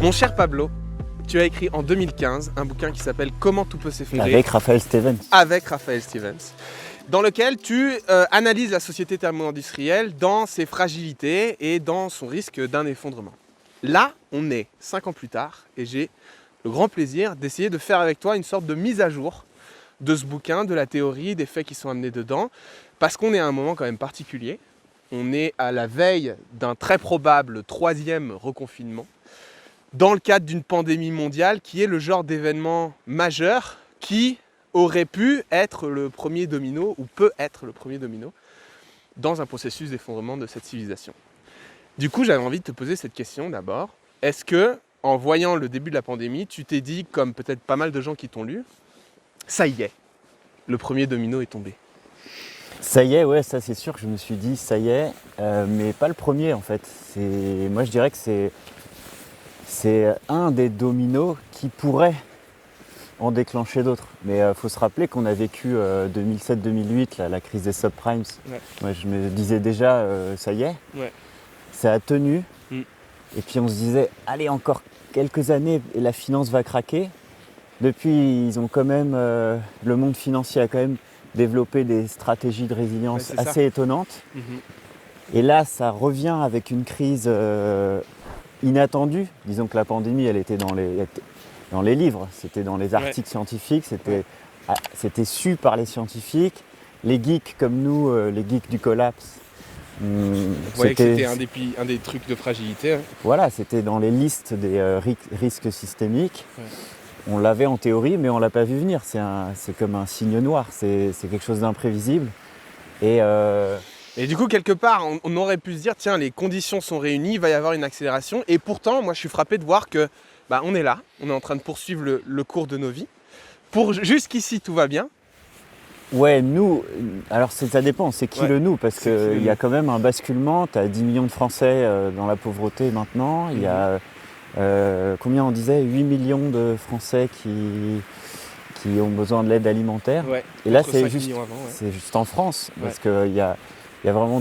Mon cher Pablo, tu as écrit en 2015 un bouquin qui s'appelle « Comment tout peut s'effondrer » avec Raphaël Stevens. Avec Raphaël Stevens, dans lequel tu analyses la société thermo-industrielle dans ses fragilités et dans son risque d'un effondrement. Là, on est 5 ans plus tard et j'ai le grand plaisir d'essayer de faire avec toi une sorte de mise à jour de ce bouquin, de la théorie, des faits qui sont amenés dedans, parce qu'on est à un moment quand même particulier. On est à la veille d'un très probable 3e reconfinement, dans le cadre d'une pandémie mondiale qui est le genre d'événement majeur qui aurait pu être le premier domino, ou peut être le premier domino, dans un processus d'effondrement de cette civilisation. Du coup, j'avais envie de te poser cette question d'abord. Est-ce que, en voyant le début de la pandémie, tu t'es dit, comme peut-être pas mal de gens qui t'ont lu, ça y est, le premier domino est tombé? Ça y est, ouais, ça c'est sûr que je me suis dit ça y est, mais pas le premier en fait. Moi je dirais que c'est un des dominos qui pourrait en déclencher d'autres. Mais il faut se rappeler qu'on a vécu 2007-2008, la crise des subprimes. Ouais. Moi je me disais déjà ça y est, Ouais. ça a tenu. Mm. Et puis on se disait allez encore quelques années et la finance va craquer. Depuis ils ont quand même, le monde financier a quand même développé des stratégies de résilience assez étonnantes. Mm-hmm. Et là, ça revient avec une crise inattendue. Disons que la pandémie, elle était dans les livres, c'était dans les articles scientifiques, c'était su par les scientifiques. Les geeks comme nous, les geeks du collapse, Vous voyez que c'était un des trucs de fragilité. Hein. Voilà, c'était dans les listes des risques systémiques. Ouais. On l'avait en théorie, mais on ne l'a pas vu venir. C'est comme un signe noir, c'est quelque chose d'imprévisible. Et du coup, quelque part, on aurait pu se dire, tiens, les conditions sont réunies, il va y avoir une accélération. Et pourtant, moi, je suis frappé de voir que, on est là, on est en train de poursuivre le cours de nos vies. Jusqu'ici, tout va bien. Ouais, nous, alors ça dépend, c'est qui le nous, parce qu'il y a quand même un basculement. Tu as 10 millions de Français dans la pauvreté maintenant. Il y a, combien on disait, 8 millions de Français qui ont besoin de l'aide alimentaire. Ouais, et là, c'est juste en France, parce qu'il y a vraiment...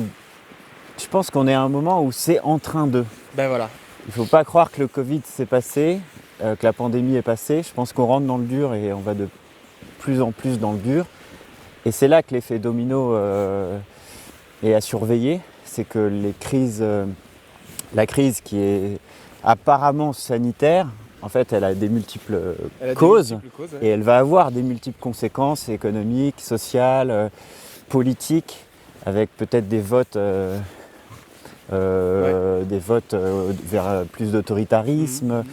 Je pense qu'on est à un moment où c'est en train de... Ben voilà. Il ne faut pas croire que le Covid s'est passé, que la pandémie est passée. Je pense qu'on rentre dans le dur et on va de plus en plus dans le dur. Et c'est là que l'effet domino est à surveiller. C'est que la crise qui est apparemment sanitaire, en fait, elle a des multiples causes et elle va avoir des multiples conséquences économiques, sociales, politiques, avec peut-être des votes, vers plus d'autoritarisme,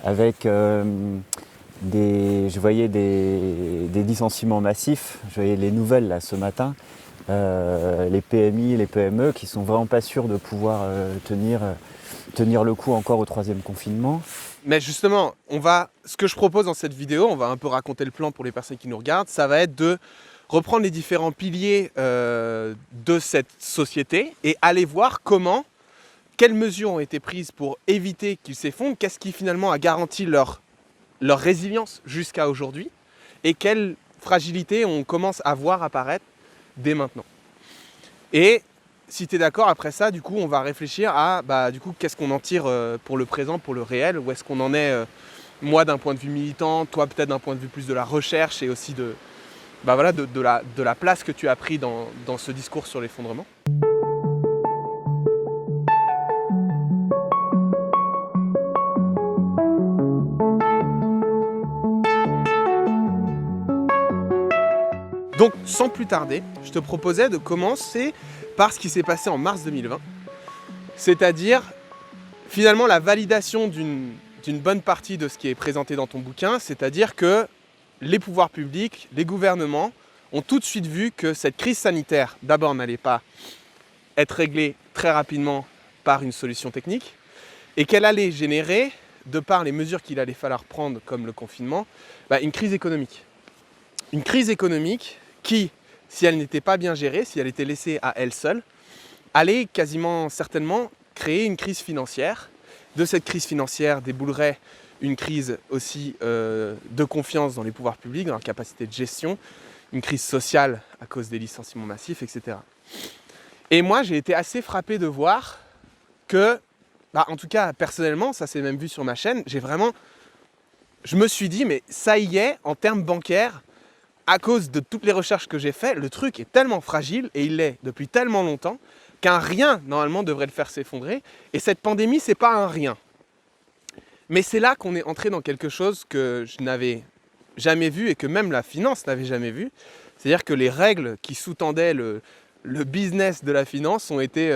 avec je voyais des licenciements massifs. Je voyais les nouvelles là ce matin, les PMI, les PME qui sont vraiment pas sûrs de pouvoir tenir le coup encore au 3e confinement. Mais justement, ce que je propose dans cette vidéo, on va un peu raconter le plan pour les personnes qui nous regardent, ça va être de reprendre les différents piliers de cette société et aller voir quelles mesures ont été prises pour éviter qu'ils s'effondrent, qu'est-ce qui finalement a garanti leur résilience jusqu'à aujourd'hui et quelles fragilités on commence à voir apparaître dès maintenant. Et si tu es d'accord, après ça, du coup, on va réfléchir à qu'est-ce qu'on en tire pour le présent, pour le réel, où est-ce qu'on en est, moi d'un point de vue militant, toi peut-être d'un point de vue plus de la recherche et aussi de la place que tu as pris dans ce discours sur l'effondrement. Donc, sans plus tarder, je te proposais de commencer par ce qui s'est passé en mars 2020, c'est-à-dire finalement la validation d'une bonne partie de ce qui est présenté dans ton bouquin, c'est-à-dire que les pouvoirs publics, les gouvernements ont tout de suite vu que cette crise sanitaire, d'abord, n'allait pas être réglée très rapidement par une solution technique et qu'elle allait générer, de par les mesures qu'il allait falloir prendre comme le confinement, une crise économique. Une crise économique qui, si elle n'était pas bien gérée, si elle était laissée à elle seule, allait quasiment certainement créer une crise financière. De cette crise financière déboulerait une crise aussi de confiance dans les pouvoirs publics, dans leur capacité de gestion, une crise sociale à cause des licenciements massifs, etc. Et moi, j'ai été assez frappé de voir que en tout cas, personnellement, ça s'est même vu sur ma chaîne, je me suis dit, mais ça y est, en termes bancaires, à cause de toutes les recherches que j'ai faites, le truc est tellement fragile, et il l'est depuis tellement longtemps, qu'un rien, normalement, devrait le faire s'effondrer. Et cette pandémie, c'est pas un rien. Mais c'est là qu'on est entré dans quelque chose que je n'avais jamais vu, et que même la finance n'avait jamais vu. C'est-à-dire que les règles qui sous-tendaient le business de la finance ont été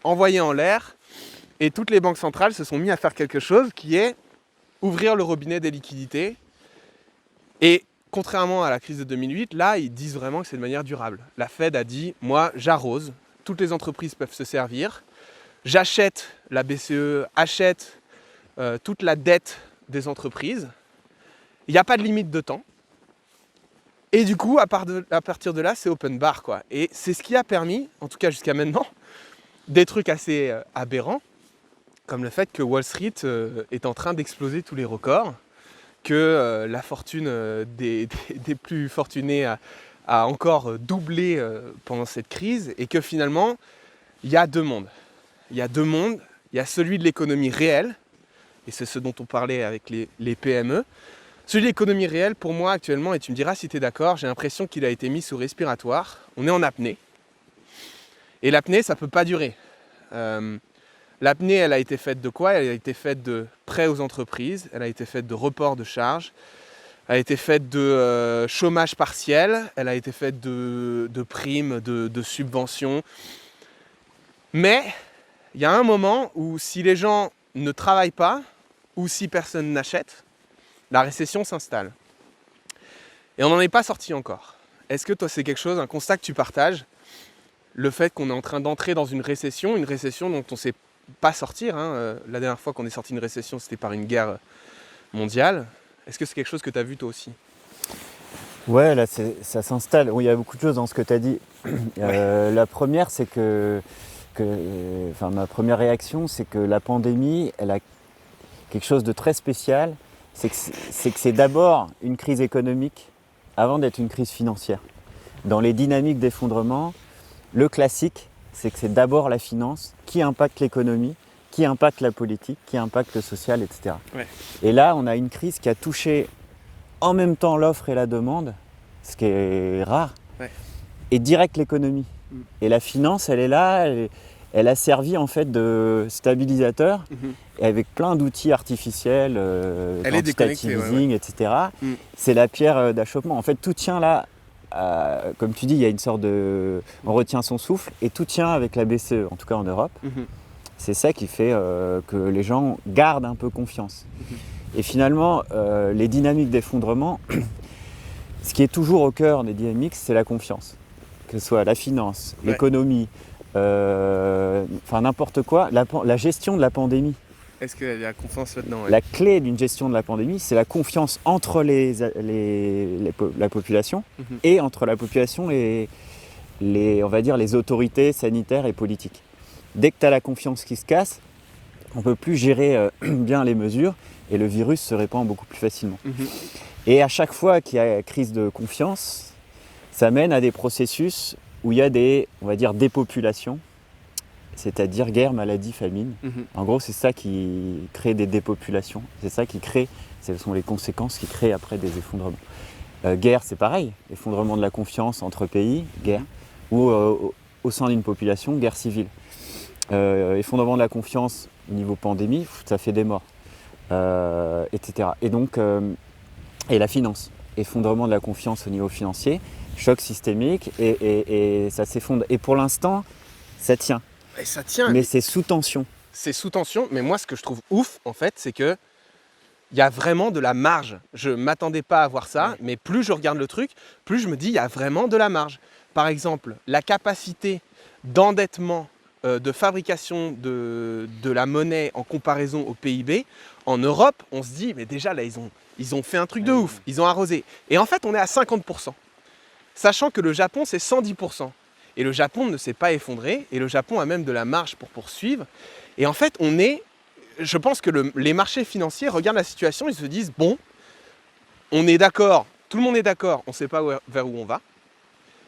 envoyées en l'air, et toutes les banques centrales se sont mis à faire quelque chose qui est ouvrir le robinet des liquidités. Et contrairement à la crise de 2008, là, ils disent vraiment que c'est de manière durable. La Fed a dit, moi, j'arrose, toutes les entreprises peuvent se servir, j'achète, la BCE achète toute la dette des entreprises, il n'y a pas de limite de temps. Et du coup, à partir de là, c'est open bar, quoi. Et c'est ce qui a permis, en tout cas jusqu'à maintenant, des trucs assez aberrants, comme le fait que Wall Street est en train d'exploser tous les records, que la fortune des plus fortunés a encore doublé pendant cette crise, et que finalement, il y a deux mondes. Il y a deux mondes. Il y a celui de l'économie réelle, et c'est ce dont on parlait avec les PME. Celui de l'économie réelle, pour moi, actuellement, et tu me diras si tu es d'accord, j'ai l'impression qu'il a été mis sous respiratoire. On est en apnée. Et l'apnée, ça ne peut pas durer. L'apnée, elle a été faite de quoi? Elle a été faite de prêts aux entreprises, elle a été faite de report de charges, elle a été faite de chômage partiel, elle a été faite de primes, de subventions. Mais il y a un moment où si les gens ne travaillent pas, ou si personne n'achète, la récession s'installe. Et on n'en est pas sorti encore. Est-ce que toi, c'est quelque chose, un constat que tu partages? Le fait qu'on est en train d'entrer dans une récession dont on ne sait pas sortir. La dernière fois qu'on est sorti d'une récession, c'était par une guerre mondiale. Est-ce que c'est quelque chose que tu as vu toi aussi? Ouais, là, ça s'installe. Oui, il y a beaucoup de choses dans ce que tu as dit. La première, c'est ma première réaction, c'est que la pandémie, elle a quelque chose de très spécial. C'est que c'est d'abord une crise économique avant d'être une crise financière. Dans les dynamiques d'effondrement, le classique, c'est que c'est d'abord la finance qui impacte l'économie, qui impacte la politique, qui impacte le social, etc. Ouais. Et là, on a une crise qui a touché en même temps l'offre et la demande, ce qui est rare, et direct l'économie. Et la finance, elle est là, elle a servi en fait de stabilisateur, et avec plein d'outils artificiels, quantitative easing, etc. C'est la pierre d'achoppement. En fait, tout tient là. Comme tu dis, il y a une sorte de... On retient son souffle et tout tient avec la BCE, en tout cas en Europe. C'est ça qui fait que les gens gardent un peu confiance. Et finalement, les dynamiques d'effondrement, ce qui est toujours au cœur des dynamiques, c'est la confiance. Que ce soit la finance, l'économie, n'importe quoi, la gestion de la pandémie. Est-ce qu'il y a confiance là-dedans? La clé d'une gestion de la pandémie, c'est la confiance entre la population et entre la population et on va dire, les autorités sanitaires et politiques. Dès que tu as la confiance qui se casse, on ne peut plus gérer bien les mesures et le virus se répand beaucoup plus facilement. Et à chaque fois qu'il y a crise de confiance, ça mène à des processus où il y a on va dire, dépopulations, c'est-à-dire guerre, maladie, famine. En gros, c'est ça qui crée des dépopulations. C'est ça qui crée, ce sont les conséquences qui créent après des effondrements. Guerre, c'est pareil. Effondrement de la confiance entre pays, guerre. Ou au sein d'une population, guerre civile. Effondrement de la confiance au niveau pandémie, ça fait des morts, etc. Et donc, et la finance. Effondrement de la confiance au niveau financier, choc systémique, et ça s'effondre. Et pour l'instant, ça tient. Et ça tient. Mais c'est sous tension. C'est sous tension, mais moi ce que je trouve ouf en fait, c'est que il y a vraiment de la marge. Je ne m'attendais pas à voir ça, mais plus je regarde le truc, plus je me dis il y a vraiment de la marge. Par exemple, la capacité d'endettement, de fabrication de la monnaie en comparaison au PIB, en Europe, on se dit mais déjà là ils ont fait un truc de ouf, ils ont arrosé. Et en fait on est à 50%. Sachant que le Japon c'est 110%. Et le Japon ne s'est pas effondré, et le Japon a même de la marge pour poursuivre. Et en fait, je pense que les marchés financiers regardent la situation, ils se disent, bon, on est d'accord, tout le monde est d'accord, on ne sait pas vers où on va,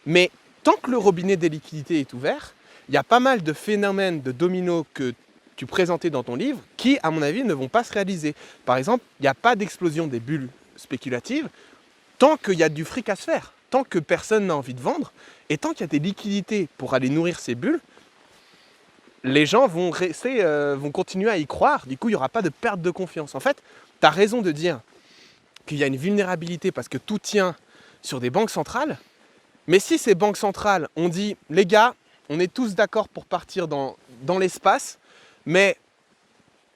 mais tant que le robinet des liquidités est ouvert, il y a pas mal de phénomènes de dominos que tu présentais dans ton livre qui, à mon avis, ne vont pas se réaliser. Par exemple, il n'y a pas d'explosion des bulles spéculatives tant qu'il y a du fric à se faire, tant que personne n'a envie de vendre, et tant qu'il y a des liquidités pour aller nourrir ces bulles, les gens vont continuer à y croire. Du coup, il n'y aura pas de perte de confiance. En fait, tu as raison de dire qu'il y a une vulnérabilité parce que tout tient sur des banques centrales. Mais si ces banques centrales ont dit, les gars, on est tous d'accord pour partir dans l'espace, mais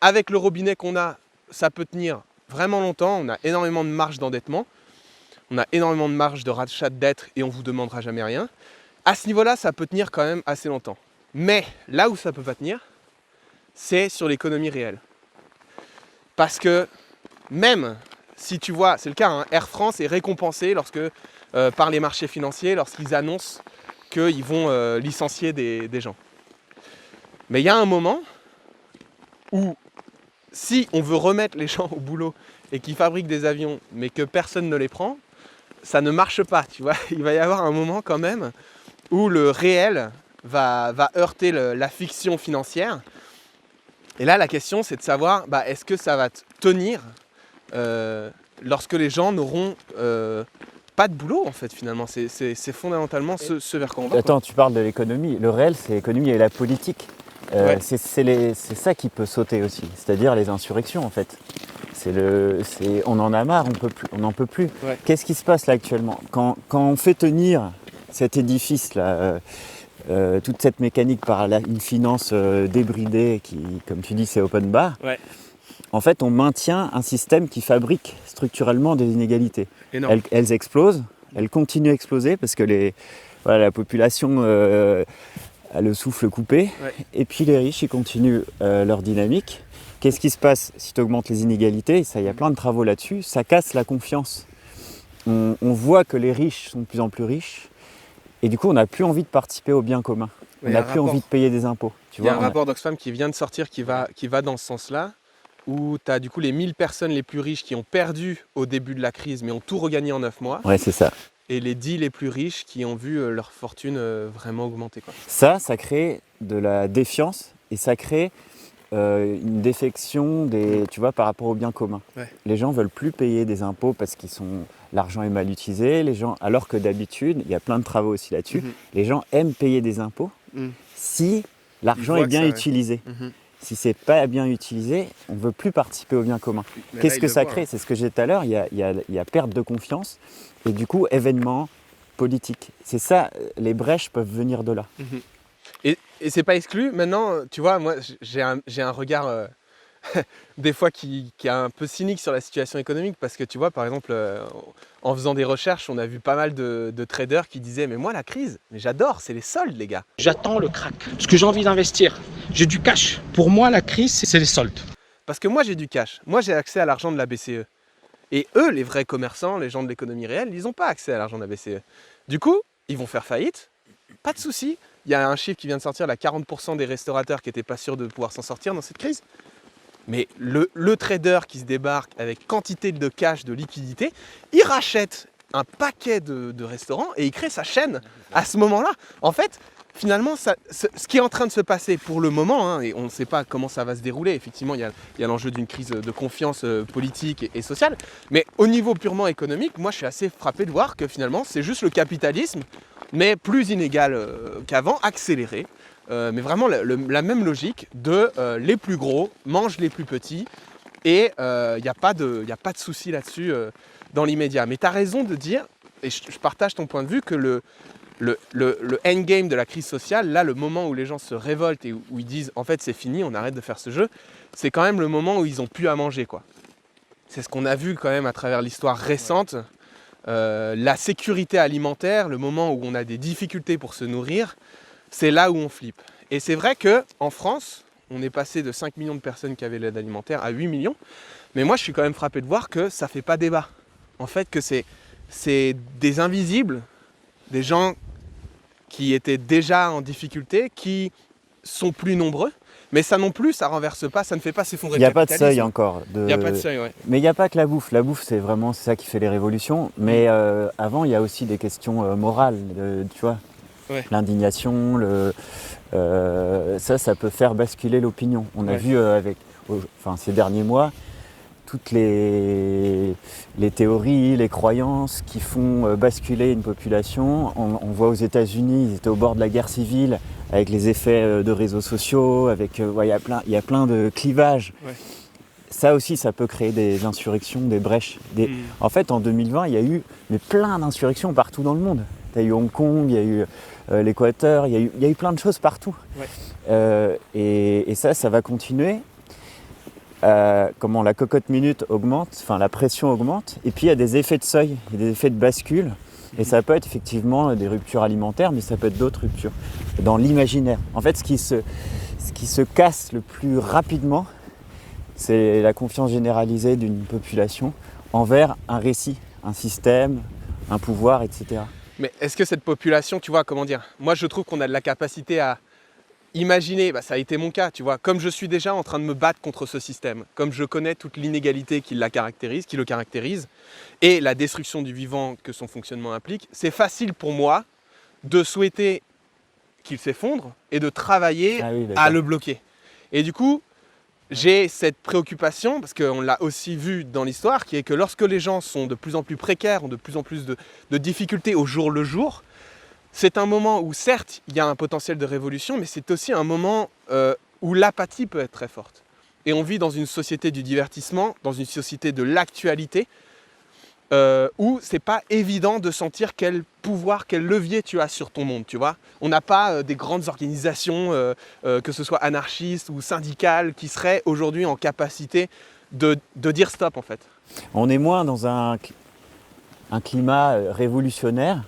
avec le robinet qu'on a, ça peut tenir vraiment longtemps, on a énormément de marge d'endettement, on a énormément de marge de rachat de dette et on ne vous demandera jamais rien. À ce niveau-là, ça peut tenir quand même assez longtemps. Mais là où ça ne peut pas tenir, c'est sur l'économie réelle. Parce que même si tu vois, c'est le cas, hein, Air France est récompensé par les marchés financiers lorsqu'ils annoncent qu'ils vont licencier des gens. Mais il y a un moment où si on veut remettre les gens au boulot et qu'ils fabriquent des avions mais que personne ne les prend, ça ne marche pas, tu vois. Il va y avoir un moment quand même où le réel va heurter la fiction financière. Et là, la question, c'est de savoir, est-ce que ça va tenir lorsque les gens n'auront pas de boulot, en fait, finalement. C'est fondamentalement ce vers quoi on va. Attends, tu parles de l'économie. Le réel, c'est l'économie et la politique. Ouais. C'est ça qui peut sauter aussi, c'est-à-dire les insurrections, en fait. On en a marre, on n'en peut plus. Ouais. Qu'est-ce qui se passe là actuellement quand on fait tenir cet édifice-là, toute cette mécanique par une finance débridée qui, comme tu dis, c'est open bar, Ouais. en fait, on maintient un système qui fabrique structurellement des inégalités. Énorme. Elles explosent, elles continuent à exploser parce que la population a le souffle coupé. Ouais. Et puis les riches, ils continuent leur dynamique. Qu'est-ce qui se passe si tu augmentes les inégalités? Il y a plein de travaux là-dessus. Ça casse la confiance. On voit que les riches sont de plus en plus riches. Et du coup, on n'a plus envie de participer au bien commun. On n'a plus envie de payer des impôts. Il y a un rapport d'Oxfam qui vient de sortir qui va dans ce sens-là, où tu as du coup les 1000 personnes les plus riches qui ont perdu au début de la crise, mais ont tout regagné en 9 mois. Ouais, c'est ça. Et les 10 les plus riches qui ont vu leur fortune vraiment augmenter, quoi. Ça crée de la défiance et ça crée une défection tu vois, par rapport au bien commun. Ouais. Les gens ne veulent plus payer des impôts parce que l'argent est mal utilisé. Alors que d'habitude, il y a plein de travaux aussi là-dessus, les gens aiment payer des impôts si l'argent est bien utilisé. Si c'est pas bien utilisé, on ne veut plus participer au bien commun. Mais qu'est-ce là, que ça crée? C'est ce que j'ai dit tout à l'heure, il y a perte de confiance et du coup, événement politique. C'est ça, les brèches peuvent venir de là. Et c'est pas exclu. Maintenant, tu vois, moi, j'ai un regard des fois qui est un peu cynique sur la situation économique parce que tu vois, par exemple, en faisant des recherches, on a vu pas mal de traders qui disaient « Mais moi, la crise, mais j'adore, c'est les soldes, les gars. » J'attends le crack, parce que j'ai envie d'investir. J'ai du cash. Pour moi, la crise, c'est les soldes. Parce que moi, j'ai du cash. Moi, j'ai accès à l'argent de la BCE. Et eux, les vrais commerçants, les gens de l'économie réelle, ils n'ont pas accès à l'argent de la BCE. Du coup, ils vont faire faillite. Pas de souci. Il y a un chiffre qui vient de sortir, là, 40% des restaurateurs qui n'étaient pas sûrs de pouvoir s'en sortir dans cette crise. Mais le trader qui se débarque avec quantité de cash, de liquidité, il rachète un paquet de restaurants et il crée sa chaîne à ce moment-là. En fait, finalement, ce qui est en train de se passer pour le moment, hein, et on ne sait pas comment ça va se dérouler, effectivement, il y a l'enjeu d'une crise de confiance politique et sociale, mais au niveau purement économique, moi je suis assez frappé de voir que finalement c'est juste le capitalisme, mais plus inégal qu'avant, accéléré. Mais vraiment la même logique de les plus gros mangent les plus petits et il n'y a pas de souci là-dessus dans l'immédiat. Mais tu as raison de dire, et je partage ton point de vue, que le endgame de la crise sociale, là le moment où les gens se révoltent et où ils disent en fait c'est fini, on arrête de faire ce jeu, c'est quand même le moment où ils n'ont plus à manger, quoi. C'est ce qu'on a vu quand même à travers l'histoire récente. La sécurité alimentaire, le moment où on a des difficultés pour se nourrir, c'est là où on flippe. Et c'est vrai qu'en France, on est passé de 5 millions de personnes qui avaient l'aide alimentaire à 8 millions. Mais moi, je suis quand même frappé de voir que ça ne fait pas débat. En fait, que c'est des invisibles, des gens qui étaient déjà en difficulté, qui sont plus nombreux. Mais ça non plus, ça ne renverse pas, ça ne fait pas s'effondrer le capitalisme. Il n'y a pas de seuil encore. Il n'y a pas de seuil, ouais. Mais il n'y a pas que la bouffe. La bouffe, c'est ça qui fait les révolutions. Mais avant, il y a aussi des questions morales, tu vois. Ouais. L'indignation, ça peut faire basculer l'opinion. On a vu ces derniers mois toutes les théories, les croyances qui font basculer une population. On voit aux États-Unis, ils étaient au bord de la guerre civile avec les effets de réseaux sociaux, il y a plein de clivages. Ouais. Ça aussi, ça peut créer des insurrections, des brèches. En fait, en 2020, il y a eu plein d'insurrections partout dans le monde. Il y a eu Hong Kong, il y a eu l'Équateur, il y a eu plein de choses partout. Ouais. Et ça va continuer. Comment la cocotte minute augmente, enfin la pression augmente, et puis il y a des effets de seuil, il y a des effets de bascule, et ça peut être effectivement des ruptures alimentaires, mais ça peut être d'autres ruptures dans l'imaginaire. En fait, ce qui se casse le plus rapidement, c'est la confiance généralisée d'une population envers un récit, un système, un pouvoir, etc. Mais est-ce que cette population, tu vois, comment dire, moi je trouve qu'on a de la capacité à imaginer, ça a été mon cas, tu vois, comme je suis déjà en train de me battre contre ce système, comme je connais toute l'inégalité qui le caractérise, et la destruction du vivant que son fonctionnement implique, c'est facile pour moi de souhaiter qu'il s'effondre et de travailler à le bloquer. Et du coup, j'ai cette préoccupation, parce qu'on l'a aussi vu dans l'histoire, qui est que lorsque les gens sont de plus en plus précaires, ont de plus en plus de difficultés au jour le jour, c'est un moment où certes il y a un potentiel de révolution, mais c'est aussi un moment où l'apathie peut être très forte. Et on vit dans une société du divertissement, dans une société de l'actualité, où c'est pas évident de sentir quel pouvoir, quel levier tu as sur ton monde, tu vois. On n'a pas des grandes organisations, que ce soit anarchistes ou syndicales, qui seraient aujourd'hui en capacité de dire stop en fait. On est moins dans un climat révolutionnaire,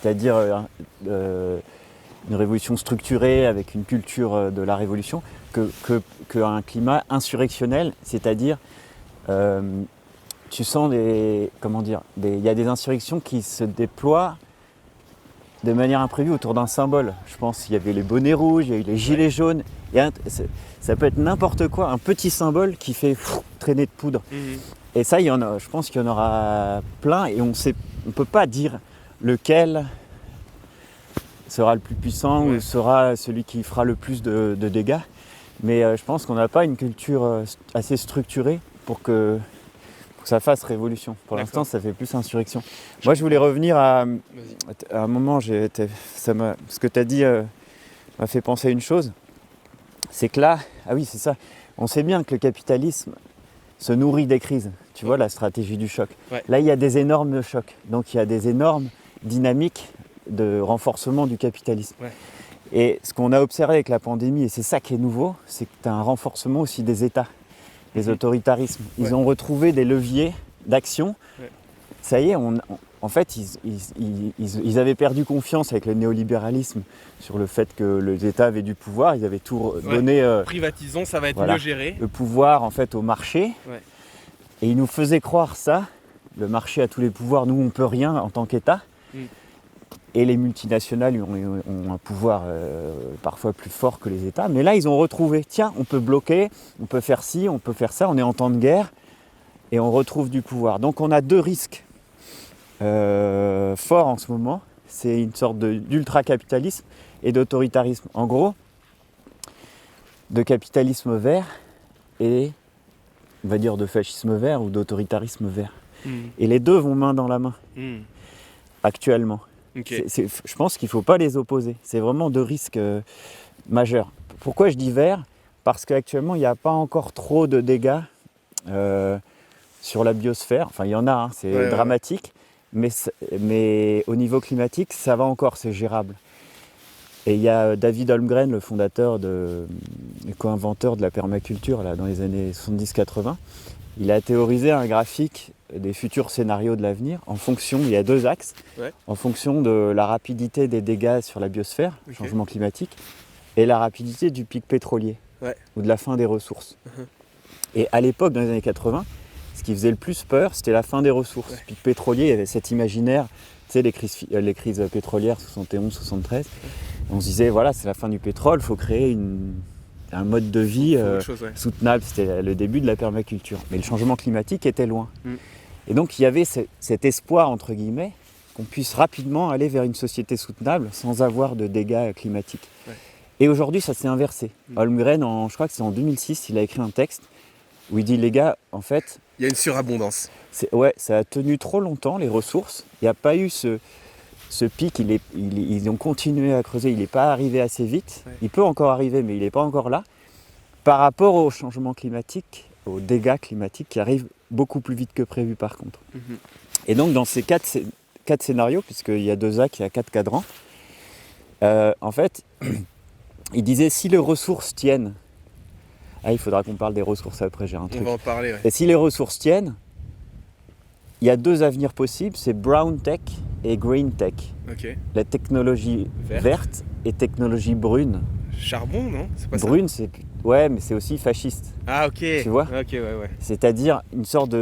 c'est-à-dire une révolution structurée avec une culture de la révolution, qu'un climat insurrectionnel, c'est-à-dire tu sens il y a des insurrections qui se déploient de manière imprévue autour d'un symbole. Je pense qu'il y avait les bonnets rouges, il y a eu les gilets jaunes, ça peut être n'importe quoi, un petit symbole qui fait traîner de poudre. Et ça, je pense qu'il y en aura plein, et on ne peut pas dire lequel sera le plus puissant ou sera celui qui fera le plus de dégâts. Mais je pense qu'on n'a pas une culture assez structurée pour que ça fasse révolution. Pour l'instant, ça fait plus insurrection. Moi, je voulais revenir à un moment, ce que tu as dit m'a fait penser à une chose. C'est que là, c'est ça, on sait bien que le capitalisme se nourrit des crises. Tu vois, la stratégie du choc. Là, il y a des énormes chocs. Donc, il y a des énormes dynamiques de renforcement du capitalisme. Et ce qu'on a observé avec la pandémie, et c'est ça qui est nouveau, c'est que tu as un renforcement aussi des États, des autoritarismes. Ils ont retrouvé des leviers d'action. Ça y est, en fait, ils avaient perdu confiance avec le néolibéralisme sur le fait que les États avaient du pouvoir. Ils avaient tout donné. Privatisons, ça va être mieux géré. Le pouvoir, en fait, au marché. Et ils nous faisaient croire ça. Le marché a tous les pouvoirs. Nous, on ne peut rien en tant qu'État. Et les multinationales ont un pouvoir parfois plus fort que les États. Mais là, ils ont retrouvé, tiens, on peut bloquer, on peut faire ci, on peut faire ça, on est en temps de guerre, et on retrouve du pouvoir. Donc on a deux risques forts en ce moment. C'est une sorte d'ultra-capitalisme et d'autoritarisme. En gros, de capitalisme vert et, on va dire, de fascisme vert ou d'autoritarisme vert. Et les deux vont main dans la main, actuellement. Je pense qu'il ne faut pas les opposer. C'est vraiment deux risques majeurs. Pourquoi je dis vert ? Parce qu'actuellement, il n'y a pas encore trop de dégâts sur la biosphère. Enfin, il y en a, c'est dramatique. Mais au niveau climatique, ça va encore, c'est gérable. Et il y a David Holmgren, le fondateur, le co-inventeur de la permaculture là, dans les années 70-80. Il a théorisé un graphique des futurs scénarios de l'avenir en fonction, il y a deux axes, en fonction de la rapidité des dégâts sur la biosphère, changement climatique, et la rapidité du pic pétrolier, ou de la fin des ressources. Et à l'époque, dans les années 80, ce qui faisait le plus peur, c'était la fin des ressources. Pic pétrolier, il y avait cet imaginaire, tu sais, les crises pétrolières 71-73, on se disait, voilà, c'est la fin du pétrole, il faut créer un mode de vie soutenable, c'était le début de la permaculture. Mais le changement climatique était loin. Et donc il y avait cet espoir, entre guillemets, qu'on puisse rapidement aller vers une société soutenable sans avoir de dégâts climatiques. Ouais. Et aujourd'hui, ça s'est inversé. Holmgren, je crois que c'est en 2006, il a écrit un texte où il dit, les gars, en fait, Il y a une surabondance. ça a tenu trop longtemps, les ressources. Il n'y a pas eu ce pic, ils ont continué à creuser, il n'est pas arrivé assez vite. Ouais. Il peut encore arriver, mais il n'est pas encore là. Par rapport au changement climatique, aux dégâts climatiques qui arrivent beaucoup plus vite que prévu par contre. Mhm. Et donc dans ces quatre scénarios, puisqu'il y a 2 actes, il y a 4 cadrans, en fait, il disait si les ressources tiennent, il faudra qu'on parle des ressources après, j'ai un On truc. va en parler, ouais. Et si les ressources tiennent, il y a 2 avenirs possibles, c'est brown tech et green tech. Ok. La technologie verte et technologie brune. Charbon, non? C'est pas Brune, c'est... Ouais, mais c'est aussi fasciste. ça? Ah, ok. Tu vois? Ok, ouais. C'est-à-dire une sorte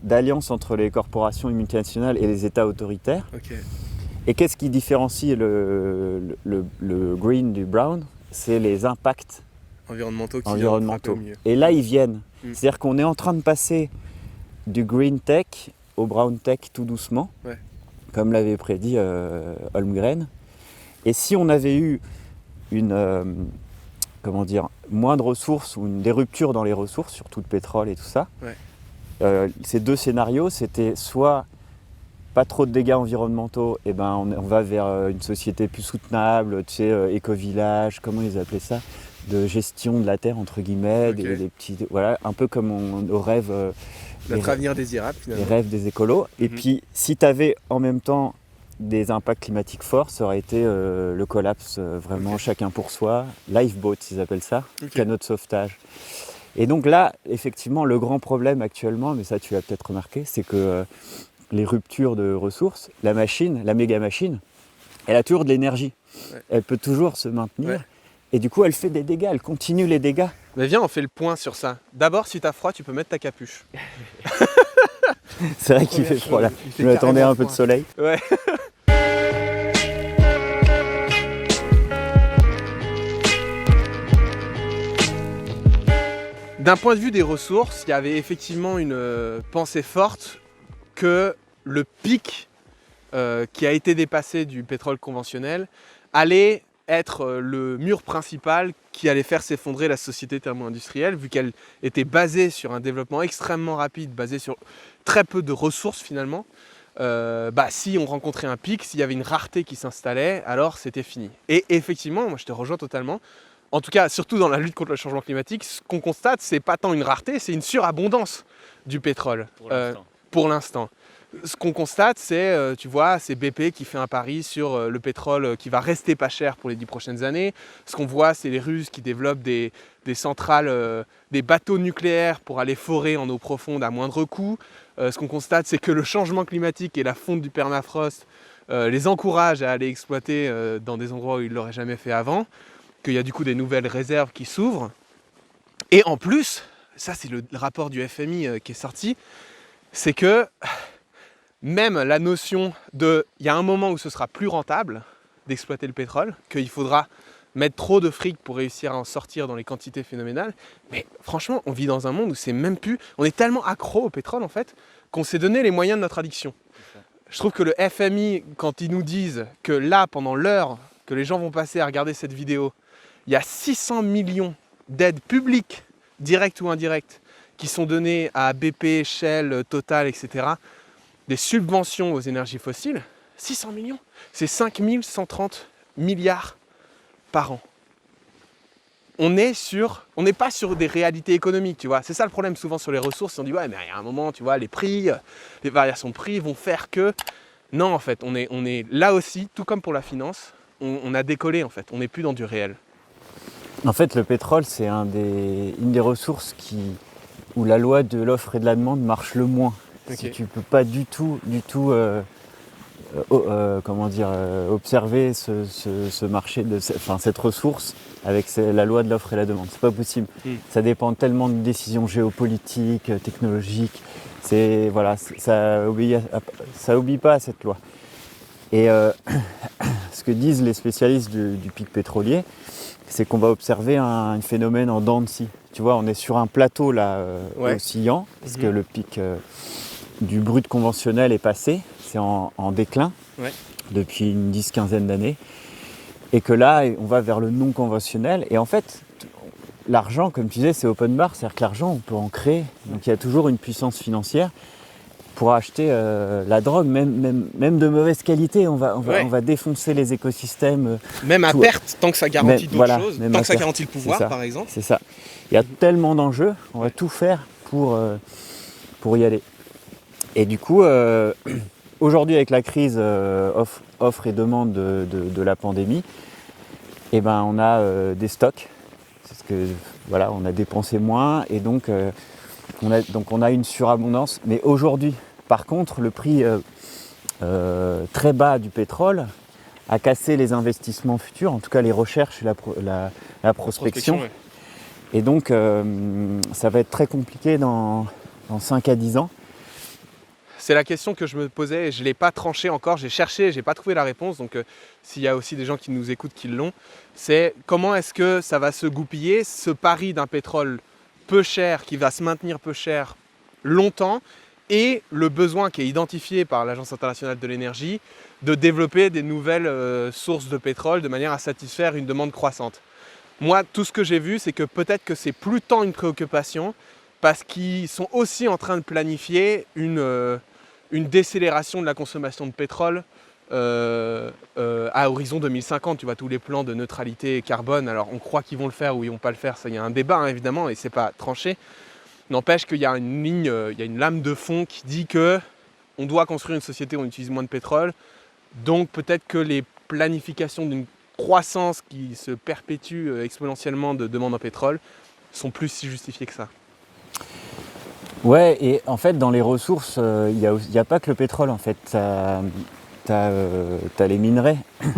d'alliance entre les corporations multinationales et les États autoritaires. Ok. Et qu'est-ce qui différencie le green du brown? C'est les impacts Environnementaux qui environnementaux. frappent au mieux. Et là, ils viennent. Mm. C'est-à-dire qu'on est en train de passer du green tech au brown tech tout doucement, Ouais. comme l'avait prédit Holmgren. Et si on avait eu moins de ressources ou des ruptures dans les ressources, surtout de pétrole et tout ça, ces 2 scénarios, c'était soit pas trop de dégâts environnementaux, et on va vers une société plus soutenable, tu sais, éco-village, comment ils appelaient ça, de gestion de la terre entre guillemets, Ok. des petits, voilà, un peu comme nos rêves, Notre avenir désirable, les finalement. rêves des écolos. Et Mhm. puis si tu avais en même temps des impacts climatiques forts, ça aurait été le collapse, vraiment chacun pour soi, lifeboat ils appellent ça, Ok. canot de sauvetage. Et donc là, effectivement, le grand problème actuellement, mais ça tu l'as peut-être remarqué, c'est que les ruptures de ressources, la méga machine, elle a toujours de l'énergie. Ouais. Elle peut toujours se maintenir. Ouais. Et du coup, elle fait des dégâts, elle continue les dégâts. Mais viens, on fait le point sur ça. D'abord, si t'as froid, tu peux mettre ta capuche. C'est vrai qu'il fait froid là. Il fait Je m'attendais à carrément un peu de froid. soleil. Ouais. D'un point de vue des ressources, il y avait effectivement une pensée forte que le pic qui a été dépassé du pétrole conventionnel allait être le mur principal qui allait faire s'effondrer la société thermo-industrielle, vu qu'elle était basée sur un développement extrêmement rapide, basé sur très peu de ressources finalement. Si on rencontrait un pic, s'il y avait une rareté qui s'installait, alors c'était fini. Et effectivement, moi je te rejoins totalement. En tout cas, surtout dans la lutte contre le changement climatique, ce qu'on constate, c'est pas tant une rareté, c'est une surabondance du pétrole. Pour l'instant. Ce qu'on constate, c'est, tu vois, c'est BP qui fait un pari sur le pétrole qui va rester pas cher pour les 10 prochaines années. Ce qu'on voit, c'est les Russes qui développent des centrales, des bateaux nucléaires pour aller forer en eau profonde à moindre coût. Ce qu'on constate, c'est que le changement climatique et la fonte du permafrost les encouragent à aller exploiter dans des endroits où ils ne l'auraient jamais fait avant, qu'il y a du coup des nouvelles réserves qui s'ouvrent. Et en plus, ça c'est le rapport du FMI qui est sorti, c'est que même la notion de il y a un moment où ce sera plus rentable d'exploiter le pétrole, qu'il faudra mettre trop de fric pour réussir à en sortir dans les quantités phénoménales, mais franchement on vit dans un monde où c'est même plus, on est tellement accro au pétrole en fait qu'on s'est donné les moyens de notre addiction. Je trouve que le FMI, quand ils nous disent que là pendant l'heure que les gens vont passer à regarder cette vidéo, il y a 600 millions d'aides publiques, directes ou indirectes, qui sont données à BP, Shell, Total, etc., des subventions aux énergies fossiles, 600 millions, c'est 5130 milliards par an. On n'est pas sur des réalités économiques, tu vois. C'est ça le problème souvent sur les ressources, on dit ouais mais il y a un moment, tu vois, les prix, les variations de prix vont faire que... Non en fait, on est là aussi, tout comme pour la finance, on a décollé en fait, on n'est plus dans du réel. En fait, le pétrole, c'est une des ressources où la loi de l'offre et de la demande marche le moins. Okay. Si tu ne peux pas du tout observer ce marché, cette ressource avec la loi de l'offre et la demande. C'est pas possible. Ça dépend tellement de décisions géopolitiques, technologiques. Ça obéit pas à cette loi. Et ce que disent les spécialistes du pic pétrolier, c'est qu'on va observer un phénomène en dents de scie. Tu vois, on est sur un plateau là oscillant, parce que le pic du brut conventionnel est passé, c'est en déclin depuis une 10-15 d'années, et que là, on va vers le non conventionnel. Et en fait, l'argent, comme tu disais, c'est open bar, c'est-à-dire que l'argent, on peut en créer. Donc il y a toujours une puissance financière pour acheter la drogue, même de mauvaise qualité. On va défoncer les écosystèmes. Même à perte, tant que ça garantit d'autres choses, tant que ça garantit le pouvoir, ça, par exemple. C'est ça. Il y a tellement d'enjeux, on va tout faire pour y aller. Et du coup, aujourd'hui, avec la crise offre et demande de la pandémie, eh ben, on a des stocks. Parce que voilà, on a dépensé moins et donc on a une surabondance. Mais aujourd'hui, par contre, le prix très bas du pétrole a cassé les investissements futurs, en tout cas les recherches et la prospection. Et donc, ça va être très compliqué dans 5 à 10 ans. C'est la question que je me posais et je ne l'ai pas tranchée encore. J'ai cherché, je n'ai pas trouvé la réponse. Donc, s'il y a aussi des gens qui nous écoutent qui l'ont, c'est comment est-ce que ça va se goupiller, ce pari d'un pétrole peu cher, qui va se maintenir peu cher longtemps, et le besoin qui est identifié par l'Agence internationale de l'énergie de développer des nouvelles sources de pétrole de manière à satisfaire une demande croissante. Moi, tout ce que j'ai vu, c'est que peut-être que c'est plus tant une préoccupation, parce qu'ils sont aussi en train de planifier une décélération de la consommation de pétrole à horizon 2050. Tu vois, tous les plans de neutralité carbone, alors on croit qu'ils vont le faire ou ils vont pas le faire, ça, il y a un débat évidemment et c'est pas tranché. N'empêche qu'il y a une ligne, il y a une lame de fond qui dit que on doit construire une société où on utilise moins de pétrole, donc peut-être que les planifications d'une croissance qui se perpétue exponentiellement de demande en pétrole sont plus si justifiées que ça. Ouais, et en fait, dans les ressources, il n'y a pas que le pétrole, en fait. T'as les minerais. Il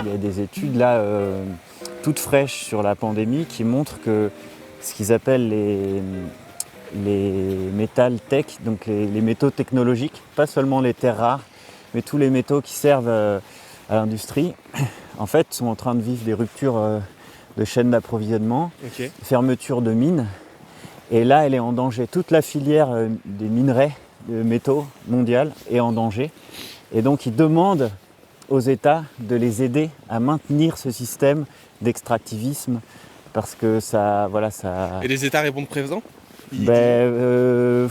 y a des études là, toutes fraîches sur la pandémie qui montrent que ce qu'ils appellent les métal tech, donc les métaux technologiques, pas seulement les terres rares, mais tous les métaux qui servent à l'industrie, en fait, sont en train de vivre des ruptures de chaînes d'approvisionnement, fermeture de mines. Et là, elle est en danger. Toute la filière des minerais de métaux mondiales est en danger. Et donc, ils demandent aux États de les aider à maintenir ce système d'extractivisme parce que ça... Et les États répondent présent ? Je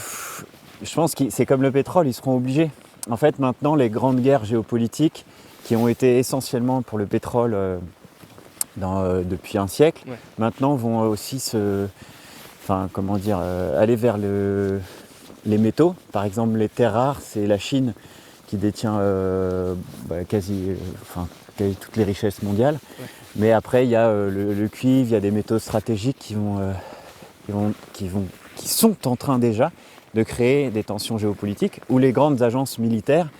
pense que c'est comme le pétrole, ils seront obligés. En fait, maintenant, les grandes guerres géopolitiques qui ont été essentiellement pour le pétrole depuis un siècle, maintenant vont aussi aller vers les métaux. Par exemple, les terres rares, c'est la Chine qui détient quasi toutes les richesses mondiales. Mais après, il y a le cuivre, il y a des métaux stratégiques qui sont en train déjà de créer des tensions géopolitiques où les grandes agences militaires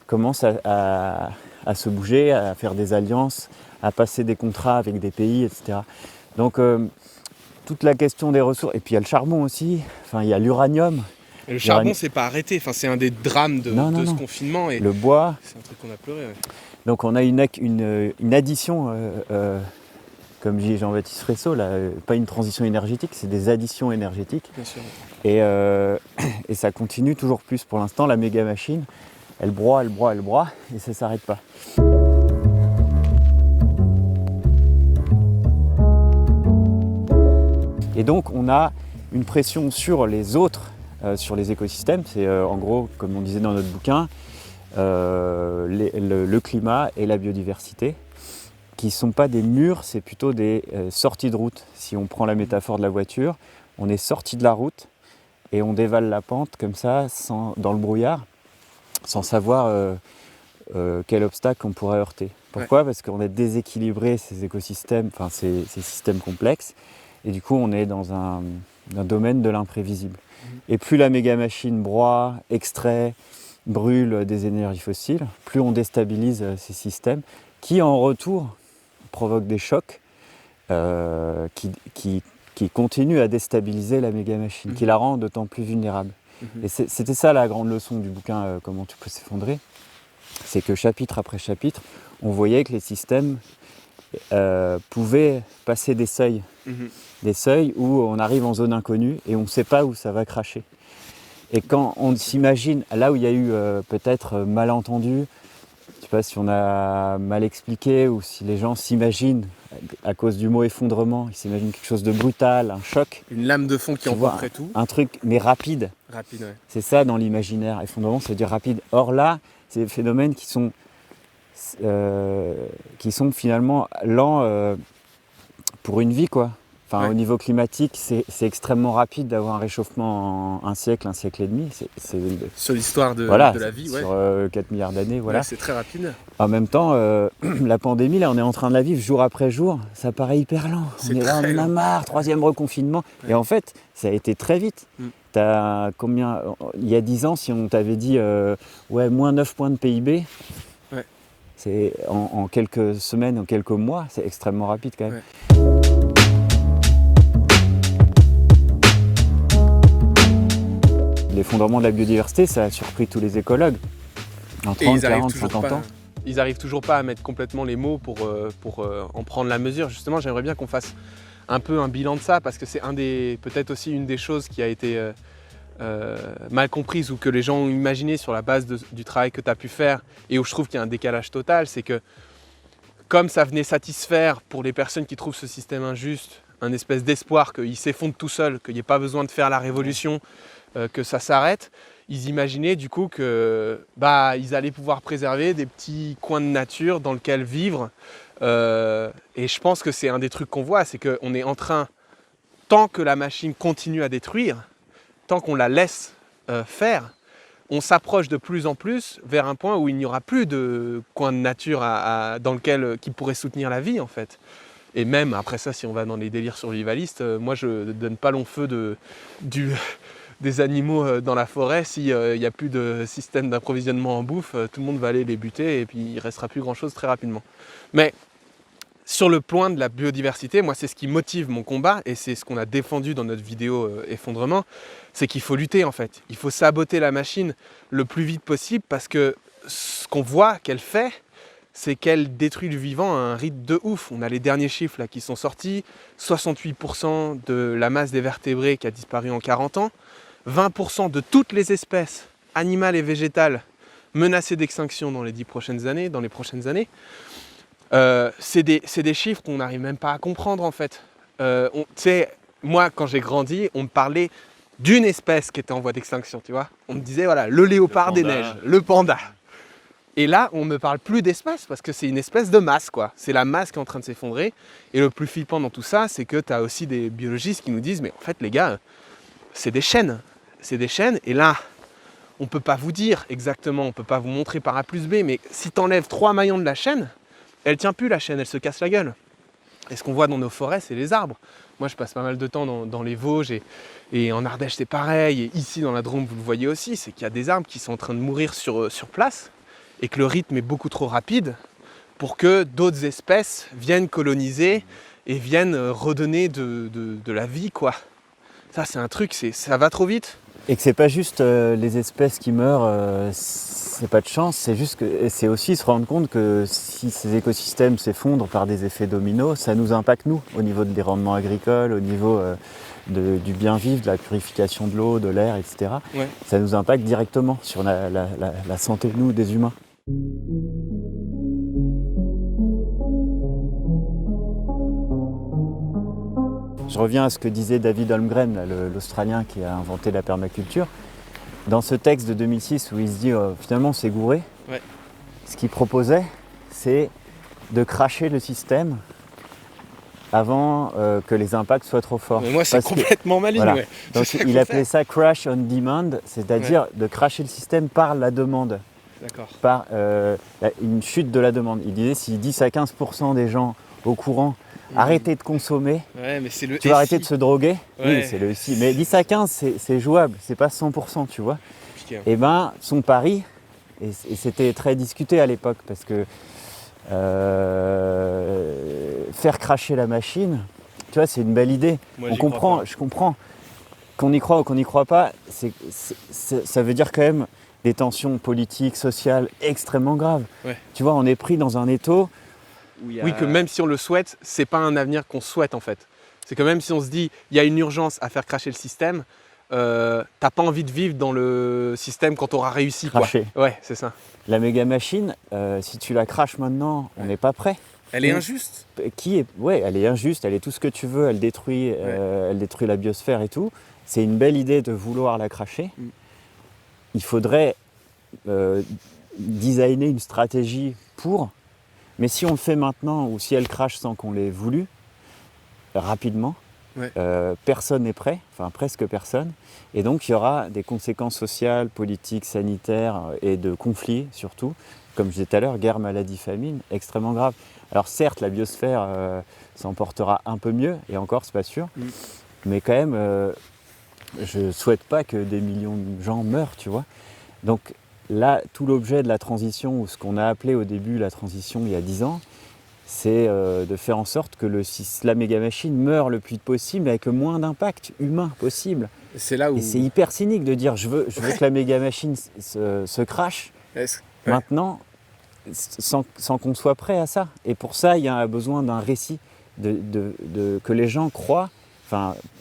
commencent à se bouger, à faire des alliances, à passer des contrats avec des pays, etc. Donc toute la question des ressources, et puis il y a le charbon aussi, il y a l'uranium. Et le charbon, c'est pas arrêté, c'est un des drames de ce confinement. Et le bois. C'est un truc qu'on a pleuré. Donc on a une addition, comme dit Jean-Baptiste Fresso, là, pas une transition énergétique, c'est des additions énergétiques. Bien sûr. Et ça continue toujours plus. Pour l'instant, la méga machine, elle broie, et ça ne s'arrête pas. Et donc on a une pression sur les autres, sur les écosystèmes. C'est en gros, comme on disait dans notre bouquin, le climat et la biodiversité, qui ne sont pas des murs, c'est plutôt des sorties de route. Si on prend la métaphore de la voiture, on est sorti de la route et on dévale la pente comme ça, dans le brouillard, sans savoir quel obstacle on pourrait heurter. Pourquoi ? Parce qu'on a déséquilibré ces écosystèmes, ces systèmes complexes, et du coup on est dans un domaine de l'imprévisible. Et plus la méga machine broie, extrait, brûle des énergies fossiles, plus on déstabilise ces systèmes qui en retour provoquent des chocs qui continuent à déstabiliser la méga machine, qui la rend d'autant plus vulnérable. Et c'était ça la grande leçon du bouquin Comment tout peut s'effondrer, c'est que chapitre après chapitre, on voyait que les systèmes pouvait passer des seuils. Des seuils où on arrive en zone inconnue et on ne sait pas où ça va cracher. Et quand on s'imagine, là où il y a eu peut-être malentendu, je ne sais pas si on a mal expliqué ou si les gens s'imaginent, à cause du mot effondrement, ils s'imaginent quelque chose de brutal, un choc. Une lame de fond qui emporterait tout. Un truc, mais rapide. Rapide, ouais. C'est ça dans l'imaginaire. Effondrement, ça veut dire rapide. Or là, c'est des phénomènes qui sont finalement lents pour une vie, quoi. Enfin, au niveau climatique, c'est extrêmement rapide d'avoir un réchauffement en un siècle et demi. Sur l'histoire de voilà, la vie, sur 4 milliards d'années, voilà. Ouais, c'est très rapide. En même temps, la pandémie, là, on est en train de la vivre jour après jour. Ça paraît hyper lent. On est là, on en a marre, 3e reconfinement. Ouais. Et en fait, ça a été très vite. T'as combien, il y a 10 ans, si on t'avait dit moins 9 points de PIB, c'est en quelques semaines, en quelques mois, c'est extrêmement rapide quand même. L'effondrement de la biodiversité, ça a surpris tous les écologues. En 30, 40, 50 ans. Ils n'arrivent toujours pas à mettre complètement les mots pour en prendre la mesure. Justement, j'aimerais bien qu'on fasse un peu un bilan de ça, parce que c'est peut-être aussi une des choses qui a été mal comprise ou que les gens ont imaginé sur la base du travail que tu as pu faire, et où je trouve qu'il y a un décalage total, c'est que comme ça venait satisfaire pour les personnes qui trouvent ce système injuste un espèce d'espoir qu'il s'effondre tout seul, qu'il n'y ait pas besoin de faire la révolution, que ça s'arrête, ils imaginaient du coup que ils allaient pouvoir préserver des petits coins de nature dans lesquels vivre. Et je pense que c'est un des trucs qu'on voit, c'est qu'on est en train, tant que la machine continue à détruire, tant qu'on la laisse faire, on s'approche de plus en plus vers un point où il n'y aura plus de coin de nature dans lequel qui pourrait soutenir la vie en fait. Et même après ça, si on va dans les délires survivalistes, moi je ne donne pas long feu des animaux dans la forêt. S'il n'y a plus de système d'approvisionnement en bouffe, tout le monde va aller les buter et puis il ne restera plus grand chose très rapidement. Mais sur le point de la biodiversité, moi c'est ce qui motive mon combat, et c'est ce qu'on a défendu dans notre vidéo effondrement, c'est qu'il faut lutter en fait. Il faut saboter la machine le plus vite possible, parce que ce qu'on voit qu'elle fait, c'est qu'elle détruit le vivant à un rythme de ouf. On a les derniers chiffres là qui sont sortis, 68% de la masse des vertébrés qui a disparu en 40 ans, 20% de toutes les espèces animales et végétales menacées d'extinction dans les 10 prochaines années, dans les prochaines années. C'est des chiffres qu'on n'arrive même pas à comprendre en fait. Moi quand j'ai grandi, on me parlait d'une espèce qui était en voie d'extinction, tu vois. On me disait voilà, le léopard des neiges, le panda. Et là, on ne me parle plus d'espèce, parce que c'est une espèce de masse, quoi. C'est la masse qui est en train de s'effondrer. Et le plus flippant dans tout ça, c'est que tu as aussi des biologistes qui nous disent mais en fait les gars, c'est des chaînes. C'est des chaînes, et là, on ne peut pas vous dire exactement, on ne peut pas vous montrer par A plus B, mais si tu enlèves 3 maillons de la chaîne, elle tient plus la chaîne, elle se casse la gueule. Et ce qu'on voit dans nos forêts, c'est les arbres. Moi, je passe pas mal de temps dans les Vosges, et en Ardèche, c'est pareil. Et ici, dans la Drôme, vous le voyez aussi, c'est qu'il y a des arbres qui sont en train de mourir sur place, et que le rythme est beaucoup trop rapide pour que d'autres espèces viennent coloniser et viennent redonner de la vie, quoi. Ça, c'est un truc, ça va trop vite. Et que c'est pas juste les espèces qui meurent, c'est pas de chance, c'est juste que c'est aussi se rendre compte que si ces écosystèmes s'effondrent par des effets dominos, ça nous impacte nous, au niveau des rendements agricoles, au niveau du bien vivre, de la purification de l'eau, de l'air, etc. Ouais. Ça nous impacte directement sur la santé, nous, des humains. Je reviens à ce que disait David Holmgren, l'Australien qui a inventé la permaculture. Dans ce texte de 2006 où il se dit finalement c'est gouré, ouais. Ce qu'il proposait, c'est de cracher le système avant que les impacts soient trop forts. Mais moi c'est complètement maligne. Voilà. Ouais. Donc il appelait ça crash on demand, c'est-à-dire ouais. De cracher le système par la demande. D'accord. Par une chute de la demande. Il disait si 10 à 15% des gens au courant arrêtez de consommer, ouais, mais c'est le tu vas arrêter de se droguer, ouais. Oui c'est le SI, mais 10 à 15 c'est jouable, c'est pas 100%, tu vois. Piqué, hein. Et ben son pari, et c'était très discuté à l'époque, parce que faire cracher la machine, tu vois, c'est une belle idée. Moi, je comprends. Qu'on y croit ou qu'on n'y croit pas, ça veut dire quand même des tensions politiques, sociales extrêmement graves. Ouais. Tu vois, on est pris dans un étau où il y a... Oui, que même si on le souhaite, c'est pas un avenir qu'on souhaite en fait. C'est que même si on se dit il y a une urgence à faire cracher le système, t'as pas envie de vivre dans le système quand on aura réussi. Cracher. Quoi. Ouais, c'est ça. La méga machine, si tu la craches maintenant, on n'est pas prêt. Elle est injuste. Ouais, elle est injuste, elle est tout ce que tu veux, elle détruit la biosphère et tout. C'est une belle idée de vouloir la cracher. Il faudrait designer une stratégie pour, mais si on le fait maintenant ou si elle crache sans qu'on l'ait voulu, rapidement, personne n'est prêt, enfin presque personne, et donc il y aura des conséquences sociales, politiques, sanitaires et de conflits surtout, comme je disais tout à l'heure, guerre, maladie, famine, extrêmement grave. Alors certes, la biosphère s'en portera un peu mieux, et encore c'est pas sûr, mais quand même, je souhaite pas que des millions de gens meurent, tu vois. Donc là, tout l'objet de la transition, ou ce qu'on a appelé au début la transition il y a 10 ans, c'est de faire en sorte que la méga machine meure le plus vite possible avec le moins d'impact humain possible. C'est là où... Et c'est hyper cynique de dire je veux que la méga machine se crache maintenant sans qu'on soit prêt à ça. Et pour ça, il y a besoin d'un récit que les gens croient,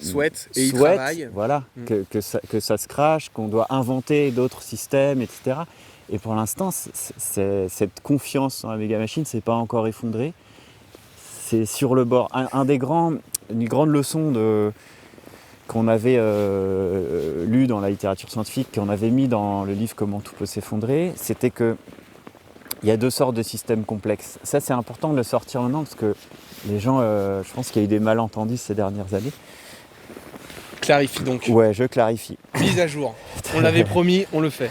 souhaitent et y travaillent. Voilà, que ça se crache, qu'on doit inventer d'autres systèmes, etc. Et pour l'instant, cette confiance dans la méga machine, c'est pas encore effondré. C'est sur le bord. Une grande leçon qu'on avait lue dans la littérature scientifique, qu'on avait mis dans le livre Comment tout peut s'effondrer, c'était que il y a deux sortes de systèmes complexes. Ça, c'est important de le sortir maintenant parce que les gens, je pense qu'il y a eu des malentendus ces dernières années. Clarifie donc. Ouais, je clarifie. Mise à jour. On l'avait promis, on le fait.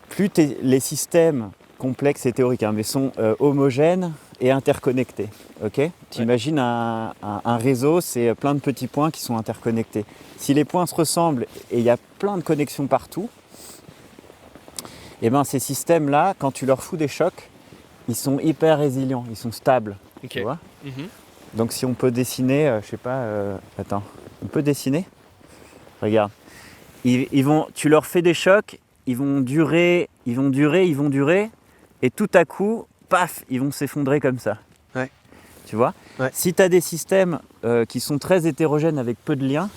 Plus les systèmes complexes et théoriques, mais sont homogènes et interconnectés. Okay, tu imagines un réseau, c'est plein de petits points qui sont interconnectés. Si les points se ressemblent et il y a plein de connexions partout, et ben ces systèmes-là, quand tu leur fous des chocs, ils sont hyper résilients, ils sont stables. Tu vois. Donc si on peut dessiner, je sais pas, attends, on peut dessiner. Regarde, tu leur fais des chocs, ils vont durer, et tout à coup, paf, ils vont s'effondrer comme ça. Ouais. Tu vois. Ouais. Si tu as des systèmes qui sont très hétérogènes avec peu de liens,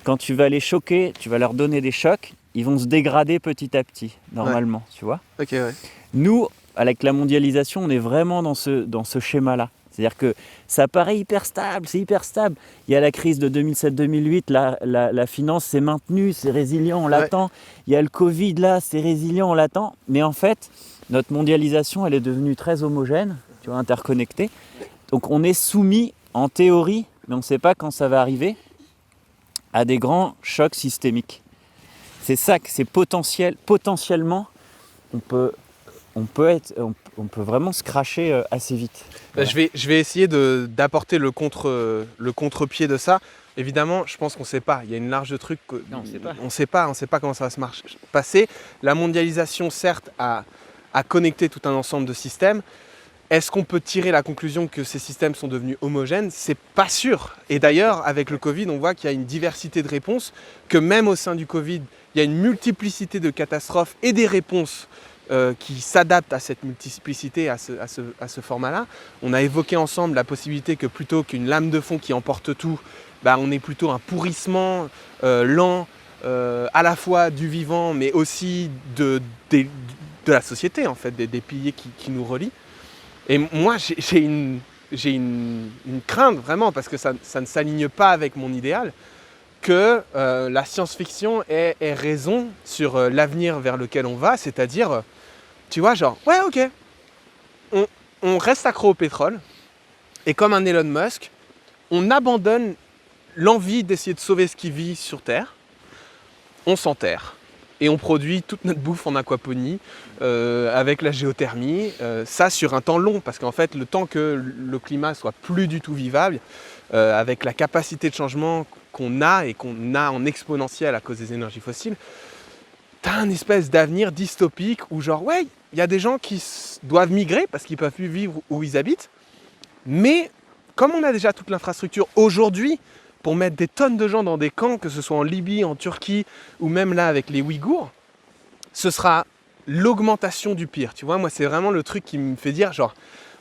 quand tu vas les choquer, tu vas leur donner des chocs, ils vont se dégrader petit à petit, normalement, tu vois. Ok, ouais. Nous, avec la mondialisation, on est vraiment dans ce schéma-là. C'est-à-dire que ça paraît hyper stable, c'est hyper stable. Il y a la crise de 2007-2008, la finance s'est maintenue, c'est résilient, on l'attend. Il y a le Covid là, c'est résilient, on l'attend. Mais en fait, notre mondialisation, elle est devenue très homogène, tu vois, interconnectée. Donc on est soumis, en théorie, mais on ne sait pas quand ça va arriver, à des grands chocs systémiques. C'est ça que c'est potentiellement, on peut vraiment se cracher assez vite. Voilà. Je vais essayer d'apporter le contre-pied de ça. Évidemment, je pense qu'on ne sait pas. Il y a une large truc que non, on ne sait pas comment ça va se passer. La mondialisation, certes, a connecté tout un ensemble de systèmes. Est-ce qu'on peut tirer la conclusion que ces systèmes sont devenus homogènes? C'est pas sûr. Et d'ailleurs, avec le Covid, on voit qu'il y a une diversité de réponses, que même au sein du Covid, il y a une multiplicité de catastrophes et des réponses qui s'adaptent à cette multiplicité, à ce format-là. On a évoqué ensemble la possibilité que plutôt qu'une lame de fond qui emporte tout, on ait plutôt un pourrissement lent, à la fois du vivant, mais aussi de la société, en fait, des piliers qui nous relient. Et moi, j'ai une crainte vraiment, parce que ça ne s'aligne pas avec mon idéal, que la science-fiction ait raison sur l'avenir vers lequel on va, c'est-à-dire, tu vois, genre, ouais, ok, on reste accro au pétrole, et comme un Elon Musk, on abandonne l'envie d'essayer de sauver ce qui vit sur Terre, on s'enterre. Et on produit toute notre bouffe en aquaponie, avec la géothermie, ça sur un temps long, parce qu'en fait, le temps que le climat soit plus du tout vivable, avec la capacité de changement qu'on a et qu'on a en exponentiel à cause des énergies fossiles, t'as un espèce d'avenir dystopique où genre, ouais, il y a des gens qui doivent migrer parce qu'ils ne peuvent plus vivre où ils habitent, mais comme on a déjà toute l'infrastructure aujourd'hui, pour mettre des tonnes de gens dans des camps, que ce soit en Libye, en Turquie, ou même là avec les Ouïghours, ce sera l'augmentation du pire. Tu vois, moi, c'est vraiment le truc qui me fait dire, genre,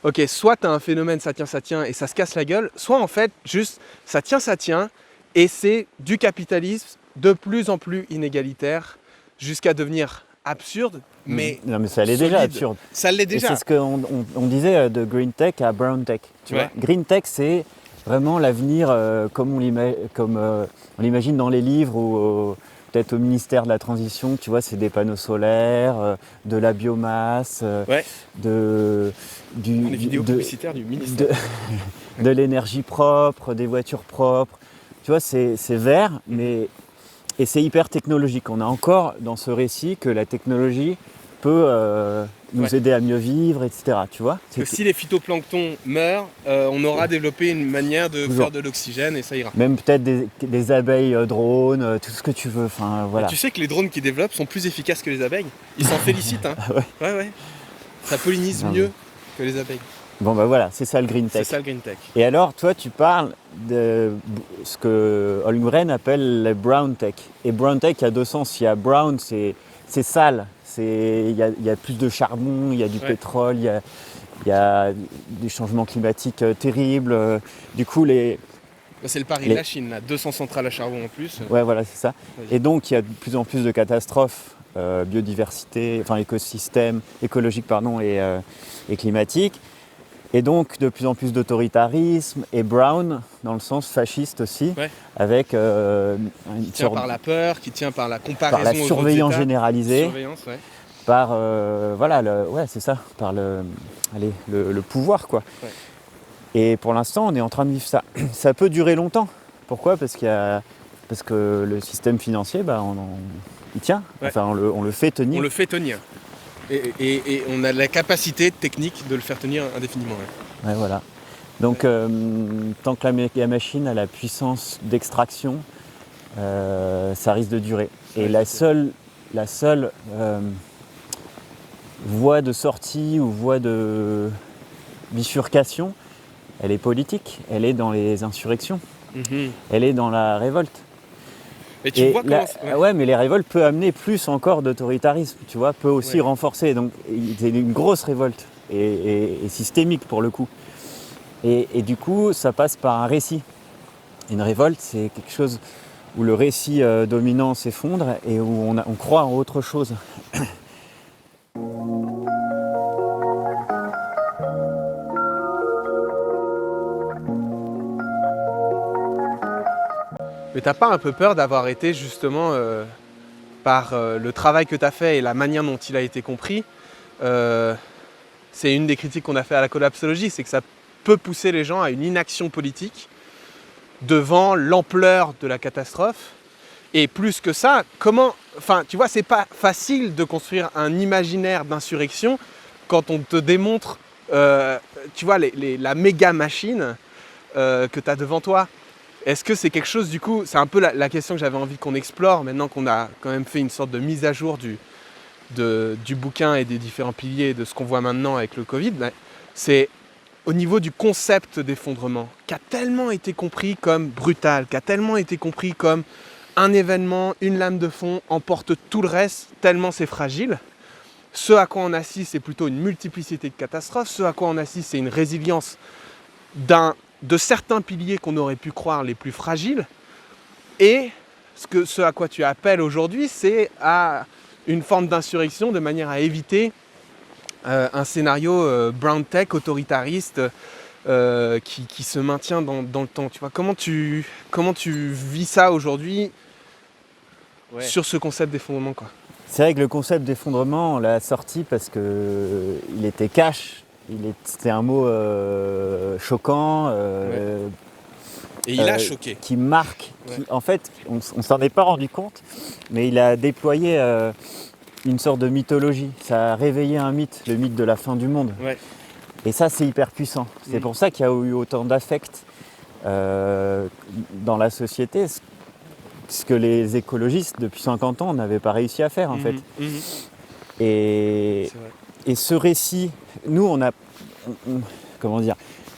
ok, soit tu as un phénomène, ça tient, et ça se casse la gueule, soit en fait, juste, ça tient, et c'est du capitalisme de plus en plus inégalitaire, jusqu'à devenir absurde, mais non, mais ça l'est déjà solide. absurde. Ça l'est Et déjà. c'est ce qu'on on disait de green tech à brown tech. Tu Ouais. vois, green tech, c'est vraiment l'avenir comme on l'imagine dans les livres ou peut-être au ministère de la Transition. Tu vois, c'est des panneaux solaires, de la biomasse, Ouais. de Les vidéos publicitaires du ministère. de l'énergie propre, des voitures propres. Tu vois, c'est vert, et c'est hyper technologique. On a encore dans ce récit que la technologie peut nous aider à mieux vivre, etc. Tu vois, Que si les phytoplanctons meurent, on aura développé une manière de Toujours. faire de l'oxygène et ça ira. même peut-être des abeilles drones, tout ce que tu veux. Enfin, voilà. Tu sais que les drones qu'ils développent sont plus efficaces que les abeilles. Ils s'en félicitent. Hein. Ouais. Ça pollinise Non, mieux que les abeilles. Bon, bah voilà, c'est ça le green C'est tech. ça le green tech. Et alors, toi, tu parles de ce que Holmgren appelle le brown tech. Et brown tech, il y a deux sens. Il y a brown, c'est sale. Il y a plus de charbon, il y a du pétrole, il y a des changements climatiques terribles. Du coup, C'est le pari de la Chine, là. 200 centrales à charbon en plus. ouais, voilà, c'est ça. Vas-y. Et donc, il y a de plus en plus de catastrophes biodiversité, enfin écosystème, écologiques pardon, et climatiques. Et donc, de plus en plus d'autoritarisme et brown, dans le sens fasciste aussi, avec une qui tient par la peur, qui tient par la comparaison par la aux surveillance autres États. généralisée, Surveillance, par c'est ça, par le pouvoir quoi. Ouais. Et pour l'instant, on est en train de vivre ça. Ça peut durer longtemps. Pourquoi ? Parce que le système financier, il tient. Ouais. Enfin, on le fait tenir. On le fait tenir. Et on a la capacité technique de le faire tenir indéfiniment. Ouais, voilà. Donc, tant que la machine a la puissance d'extraction, ça risque de durer. Et Ouais, la seule voie de sortie ou voie de bifurcation, elle est politique. Elle est dans les insurrections. Mhm. Elle est dans la révolte. Et tu vois comment... mais les révoltes peuvent amener plus encore d'autoritarisme, tu vois, peut aussi renforcer. Donc, c'est une grosse révolte et systémique pour le coup. Et du coup, ça passe par un récit. Une révolte, c'est quelque chose où le récit dominant s'effondre et où on croit en autre chose. Mais t'as pas un peu peur d'avoir été justement par le travail que t'as fait et la manière dont il a été compris, c'est une des critiques qu'on a fait à la collapsologie, c'est que ça peut pousser les gens à une inaction politique devant l'ampleur de la catastrophe. Et plus que ça, tu vois, c'est pas facile de construire un imaginaire d'insurrection quand on te démontre, tu vois, la méga machine que tu as devant toi. Est-ce que c'est quelque chose, du coup, c'est un peu la question que j'avais envie qu'on explore maintenant qu'on a quand même fait une sorte de mise à jour du bouquin et des différents piliers de ce qu'on voit maintenant avec le Covid, c'est au niveau du concept d'effondrement, qui a tellement été compris comme brutal, qui a tellement été compris comme un événement, une lame de fond emporte tout le reste, tellement c'est fragile. Ce à quoi on assiste, c'est plutôt une multiplicité de catastrophes. Ce à quoi on assiste, c'est une résilience de certains piliers qu'on aurait pu croire les plus fragiles. Et ce à quoi tu appelles aujourd'hui, c'est à une forme d'insurrection de manière à éviter un scénario brown tech autoritariste qui se maintient dans le temps. Tu vois, comment tu vis ça aujourd'hui sur ce concept d'effondrement, quoi. C'est vrai que le concept d'effondrement, on l'a sorti parce qu'il était cash. C'était un mot choquant. Et il a choqué. Qui marque. En fait, on s'en est pas rendu compte, mais il a déployé une sorte de mythologie. Ça a réveillé un mythe, le mythe de la fin du monde. Ouais. Et ça, c'est hyper puissant. C'est pour ça qu'il y a eu autant d'affect dans la société. Ce que les écologistes, depuis 50 ans, n'avaient pas réussi à faire, en fait. Et ce récit, nous,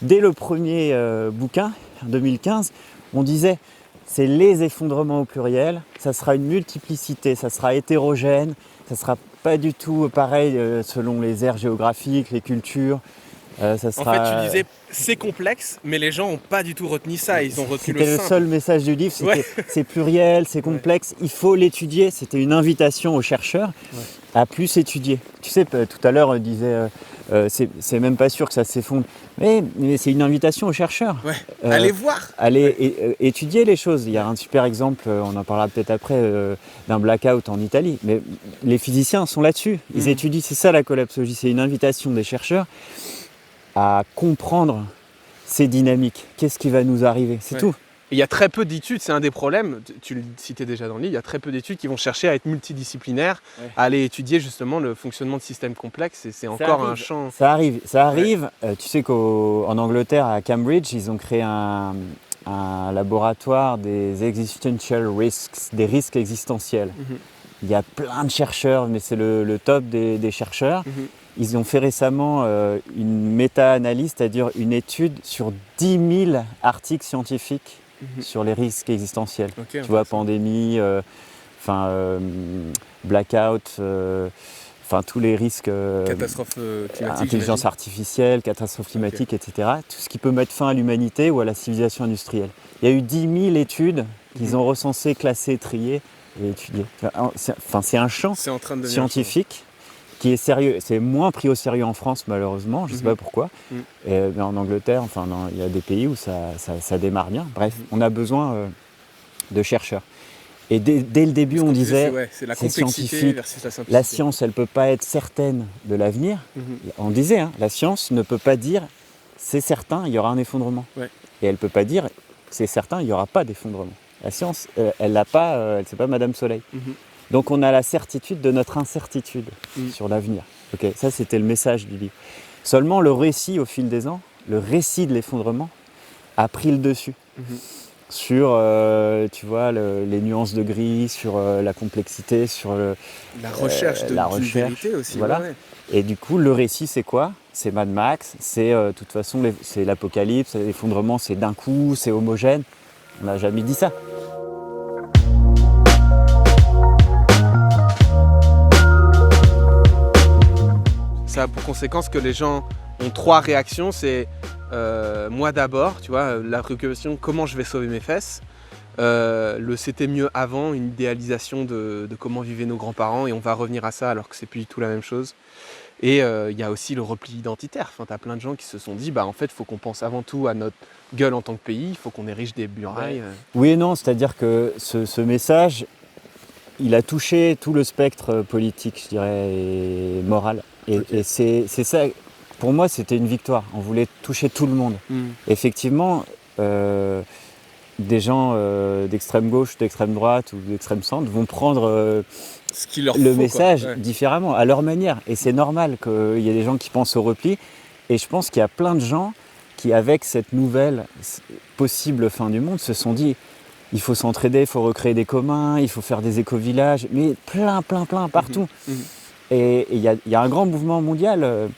dès le premier bouquin, en 2015, on disait, c'est les effondrements au pluriel, ça sera une multiplicité, ça sera hétérogène, ça sera pas du tout pareil selon les aires géographiques, les cultures. Ça sera... En fait, tu disais c'est complexe, mais les gens n'ont pas du tout retenu ça. Ils ont retenu C'était le le simple. seul message du livre, c'était c'est pluriel, c'est complexe, il faut l'étudier. C'était une invitation aux chercheurs à plus étudier. Tu sais, tout à l'heure, on disait, c'est même pas sûr que ça s'effondre. Mais c'est une invitation aux chercheurs. Ouais. Allez voir. Allez étudier les choses. Il y a un super exemple, on en parlera peut-être après, d'un blackout en Italie. Mais les physiciens sont là-dessus. Ils étudient, c'est ça la collapsologie. C'est une invitation des chercheurs à comprendre ces dynamiques. Qu'est-ce qui va nous arriver? C'est tout. Il y a très peu d'études, c'est un des problèmes, tu le citais déjà dans le livre, il y a très peu d'études qui vont chercher à être multidisciplinaires, à aller étudier justement le fonctionnement de systèmes complexes, et c'est encore un champ... Ça arrive. Tu sais qu'en Angleterre, à Cambridge, ils ont créé un laboratoire des existential risks, des risques existentiels. Il y a plein de chercheurs, mais c'est le top des chercheurs. Ils ont fait récemment une méta-analyse, c'est-à-dire une étude sur 10 000 articles scientifiques sur les risques existentiels. Tu vois, pandémie, blackout, tous les risques, catastrophe climatique, intelligence artificielle, catastrophe climatique, etc. Tout ce qui peut mettre fin à l'humanité ou à la civilisation industrielle. Il y a eu 10 000 études qu'ils ont recensées, classées, triées et étudiées. C'est un champ scientifique qui est sérieux. C'est moins pris au sérieux en France, malheureusement, je ne sais pas pourquoi. Mais en Angleterre, il y a des pays où ça démarre bien. Bref, on a besoin de chercheurs. Et dès le début, on disait, c'est la c'est complexité scientifique, versus la simplicité. la science, elle ne peut pas être certaine de l'avenir. On disait, la science ne peut pas dire, c'est certain, il y aura un effondrement. Et elle ne peut pas dire, c'est certain, il n'y aura pas d'effondrement. La science, elle n'a pas, c'est pas Madame Soleil. Donc on a la certitude de notre incertitude sur l'avenir. Ça, c'était le message du livre. Seulement, le récit, au fil des ans, le récit de l'effondrement a pris le dessus. Sur, tu vois, les nuances de gris, sur la complexité, sur la recherche de vérité aussi. Voilà. Et du coup, le récit, c'est quoi? C'est Mad Max, c'est de toute façon, c'est l'apocalypse, l'effondrement, c'est d'un coup, c'est homogène. On n'a jamais dit ça. Ça a pour conséquence que les gens ont 3 réactions, c'est moi d'abord, tu vois, la préoccupation comment je vais sauver mes fesses, le c'était mieux avant, une idéalisation de comment vivaient nos grands-parents et on va revenir à ça alors que c'est plus du tout la même chose. Et il y a aussi le repli identitaire, tu as plein de gens qui se sont dit en fait il faut qu'on pense avant tout à notre gueule en tant que pays, il faut qu'on érige des murailles. Oui et non, c'est-à-dire que ce message, il a touché tout le spectre politique, je dirais, et moral. Et c'est ça, pour moi, c'était une victoire. On voulait toucher tout le monde. Effectivement, des gens d'extrême gauche, d'extrême droite ou d'extrême centre vont prendre le message différemment, à leur manière. Et c'est normal qu'il y ait des gens qui pensent au repli. Et je pense qu'il y a plein de gens qui, avec cette nouvelle possible fin du monde, se sont dit il faut s'entraider, il faut recréer des communs, il faut faire des éco-villages, mais plein, partout. Et il y a un grand mouvement mondial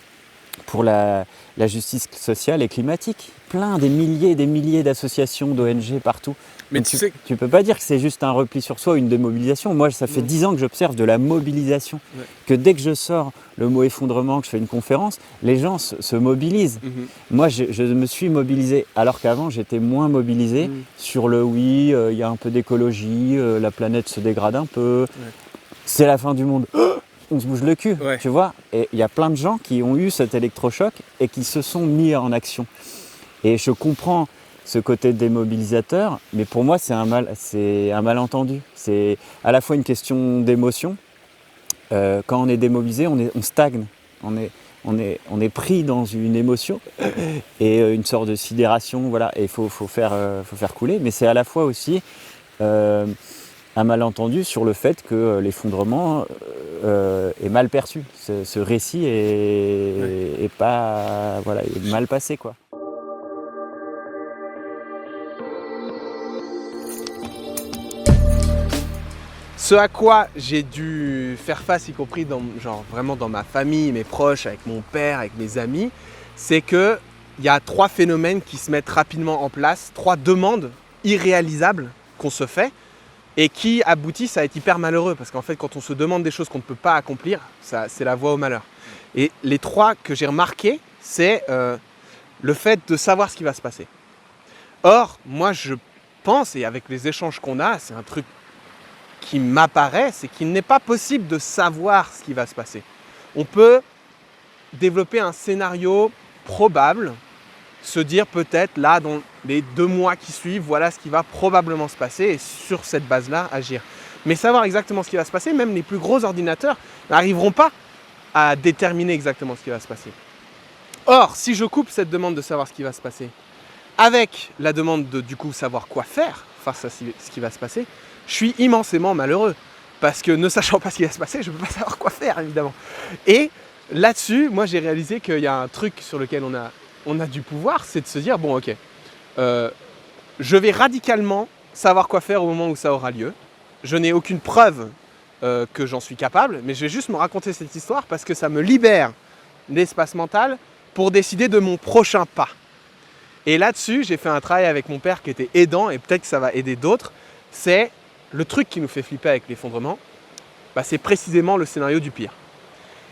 pour la justice sociale et climatique. Des milliers d'associations, d'ONG partout. Mais donc tu peux pas dire que c'est juste un repli sur soi ou une démobilisation. Moi, ça fait 10 ans que j'observe de la mobilisation. Que dès que je sors le mot effondrement, que je fais une conférence, les gens se mobilisent. Moi, je me suis mobilisé, alors qu'avant, j'étais moins mobilisé sur le oui, il y a un peu d'écologie, la planète se dégrade un peu, c'est la fin du monde. On se bouge le cul, tu vois. Et il y a plein de gens qui ont eu cet électrochoc et qui se sont mis en action. Et je comprends ce côté démobilisateur, mais pour moi, c'est un malentendu. C'est à la fois une question d'émotion. Quand on est démobilisé, on stagne. On est pris dans une émotion et une sorte de sidération. Voilà. Et il faut faire couler. Mais c'est à la fois aussi un malentendu sur le fait que l'effondrement est mal perçu. Ce récit est mal passé, quoi. Ce à quoi j'ai dû faire face, y compris vraiment dans ma famille, mes proches, avec mon père, avec mes amis, c'est qu'il y a 3 phénomènes qui se mettent rapidement en place, 3 demandes irréalisables qu'on se fait. et qui aboutissent à être hyper malheureux. Parce qu'en fait, quand on se demande des choses qu'on ne peut pas accomplir, c'est la voie au malheur. Et les 3 que j'ai remarqués, c'est le fait de savoir ce qui va se passer. Or, moi je pense, et avec les échanges qu'on a, c'est un truc qui m'apparaît, c'est qu'il n'est pas possible de savoir ce qui va se passer. On peut développer un scénario probable, se dire peut-être là, dans les 2 mois qui suivent, voilà ce qui va probablement se passer, et sur cette base-là, agir. Mais savoir exactement ce qui va se passer, même les plus gros ordinateurs n'arriveront pas à déterminer exactement ce qui va se passer. Or, si je coupe cette demande de savoir ce qui va se passer avec la demande de du coup savoir quoi faire face à ce qui va se passer, je suis immensément malheureux. Parce que ne sachant pas ce qui va se passer, je ne peux pas savoir quoi faire évidemment. Et là-dessus, moi j'ai réalisé qu'il y a un truc sur lequel on a du pouvoir, c'est de se dire, bon ok, je vais radicalement savoir quoi faire au moment où ça aura lieu. Je n'ai aucune preuve que j'en suis capable, mais je vais juste me raconter cette histoire parce que ça me libère l'espace mental pour décider de mon prochain pas. Et là-dessus, j'ai fait un travail avec mon père qui était aidant, et peut-être que ça va aider d'autres. C'est le truc qui nous fait flipper avec l'effondrement, c'est précisément le scénario du pire.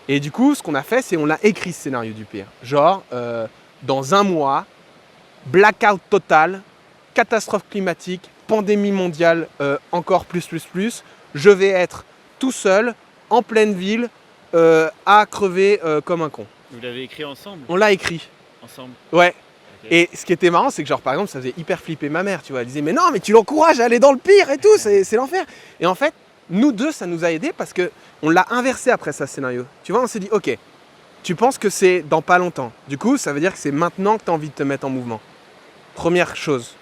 Et du coup, ce qu'on a fait, c'est on a écrit ce scénario du pire. Genre, dans 1 mois, blackout total, catastrophe climatique, pandémie mondiale, encore plus, je vais être tout seul, en pleine ville, à crever comme un con. Vous l'avez écrit ensemble? On l'a écrit. Ensemble? Ouais. Okay. Et ce qui était marrant, c'est que genre par exemple, ça faisait hyper flipper ma mère, tu vois. Elle disait, mais non, mais tu l'encourages à aller dans le pire et tout, c'est l'enfer. Et en fait, nous deux, ça nous a aidés parce qu'on l'a inversé après ça, ce scénario. Tu vois, on s'est dit, ok, tu penses que c'est dans pas longtemps. Du coup, ça veut dire que c'est maintenant que tu as envie de te mettre en mouvement. Première chose.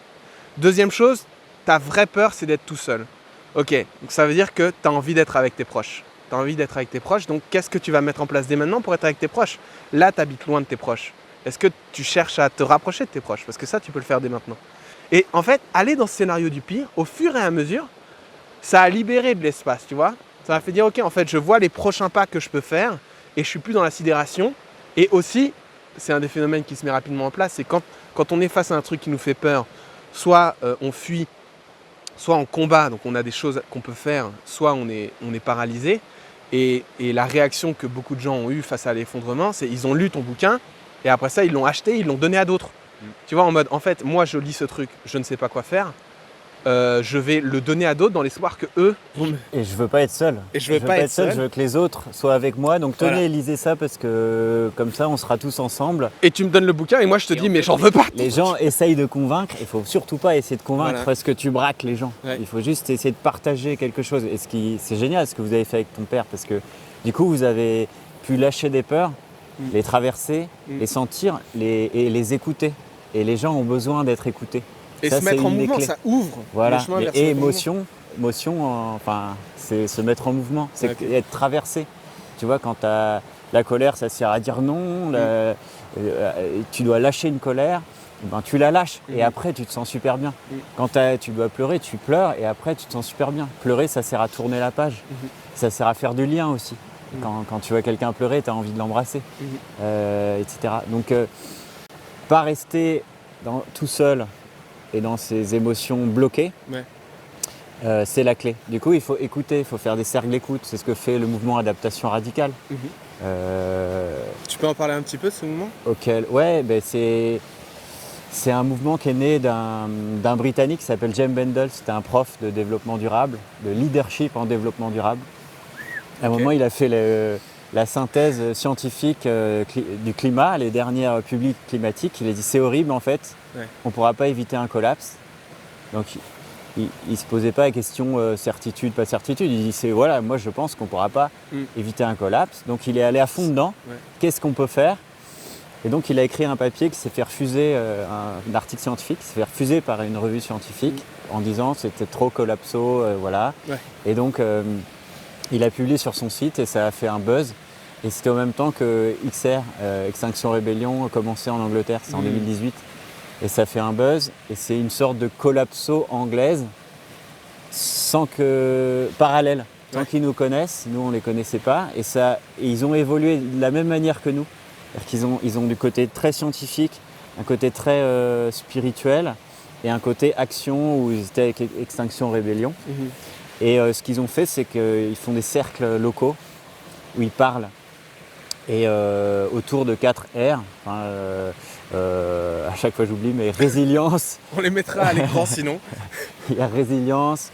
Deuxième chose, ta vraie peur, c'est d'être tout seul. Ok, donc ça veut dire que tu as envie d'être avec tes proches. Tu as envie d'être avec tes proches, donc qu'est-ce que tu vas mettre en place dès maintenant pour être avec tes proches? Là, tu habites loin de tes proches. Est-ce que tu cherches à te rapprocher de tes proches? Parce que ça, tu peux le faire dès maintenant. Et en fait, aller dans ce scénario du pire, au fur et à mesure, ça a libéré de l'espace, tu vois. Ça m'a fait dire, ok, en fait, je vois les prochains pas que je peux faire et je suis plus dans la sidération. Et aussi, c'est un des phénomènes qui se met rapidement en place, c'est quand on est face à un truc qui nous fait peur, soit on fuit, soit on combat, donc on a des choses qu'on peut faire, soit on est paralysé. Et la réaction que beaucoup de gens ont eue face à l'effondrement, c'est ils ont lu ton bouquin et après ça, ils l'ont acheté, ils l'ont donné à d'autres. Tu vois, en mode, en fait, moi, je lis ce truc, je ne sais pas quoi faire. Je vais le donner à d'autres dans l'espoir que eux vont me... Et je veux pas être seul. Et je veux pas être seul. Je veux que les autres soient avec moi. Donc tenez, Voilà. lisez ça parce que comme ça, on sera tous ensemble. Et tu me donnes le bouquin et moi, je te dis, mais j'en veux pas. Les gens essayent de convaincre. Il faut surtout pas essayer de convaincre Voilà. parce que tu braques les gens. Ouais. Il faut juste essayer de partager quelque chose. Et c'est génial ce que vous avez fait avec ton père parce que du coup, vous avez pu lâcher des peurs, les traverser, les sentir et les écouter. Et les gens ont besoin d'être écoutés. Et ça, se mettre c'est en une des mouvement, clés. ça ouvre Voilà. le chemin vers Et ce mouvement. émotion, enfin, c'est se mettre en mouvement, c'est Ok. être traversé. Tu vois, quand tu as la colère, ça sert à dire non, tu dois lâcher une colère, ben, tu la lâches et après tu te sens super bien. Quand tu dois pleurer, tu pleures et après tu te sens super bien. Pleurer, ça sert à tourner la page, ça sert à faire du lien aussi. Quand tu vois quelqu'un pleurer, tu as envie de l'embrasser, etc. Donc, pas rester tout seul et dans ses émotions bloquées, c'est la clé. Du coup, il faut écouter, il faut faire des cercles d'écoute. C'est ce que fait le mouvement Adaptation Radicale. Tu peux en parler un petit peu de ce mouvement? C'est un mouvement qui est né d'un Britannique qui s'appelle James Bendel. C'était un prof de développement durable, de leadership en développement durable. À un moment, il a fait la synthèse scientifique du climat, les dernières publics climatiques. Il a dit c'est horrible en fait, on ne pourra pas éviter un collapse. Donc il ne se posait pas la question certitude, pas certitude. Il dit voilà, moi je pense qu'on ne pourra pas éviter un collapse. Donc il est allé à fond dedans. Qu'est-ce qu'on peut faire? Et donc il a écrit un papier qui s'est fait refuser, un article scientifique, qui s'est fait refuser par une revue scientifique en disant c'était trop collapso, voilà. Et donc il a publié sur son site et ça a fait un buzz. Et c'était au même temps que XR, Extinction Rebellion, commençait en Angleterre, c'est en 2018. Et ça fait un buzz et c'est une sorte de collapso anglaise parallèle. Sans qu'ils nous connaissent, nous on ne les connaissait pas. Et ils ont évolué de la même manière que nous. C'est-à-dire qu'ils ont du côté très scientifique, un côté très spirituel et un côté action où ils étaient avec Extinction Rébellion. Mhm. Et ce qu'ils ont fait, c'est qu'ils font des cercles locaux où ils parlent. Et autour de 4 R, à chaque fois j'oublie, mais résilience, On les mettra à l'écran sinon. il y a résilience,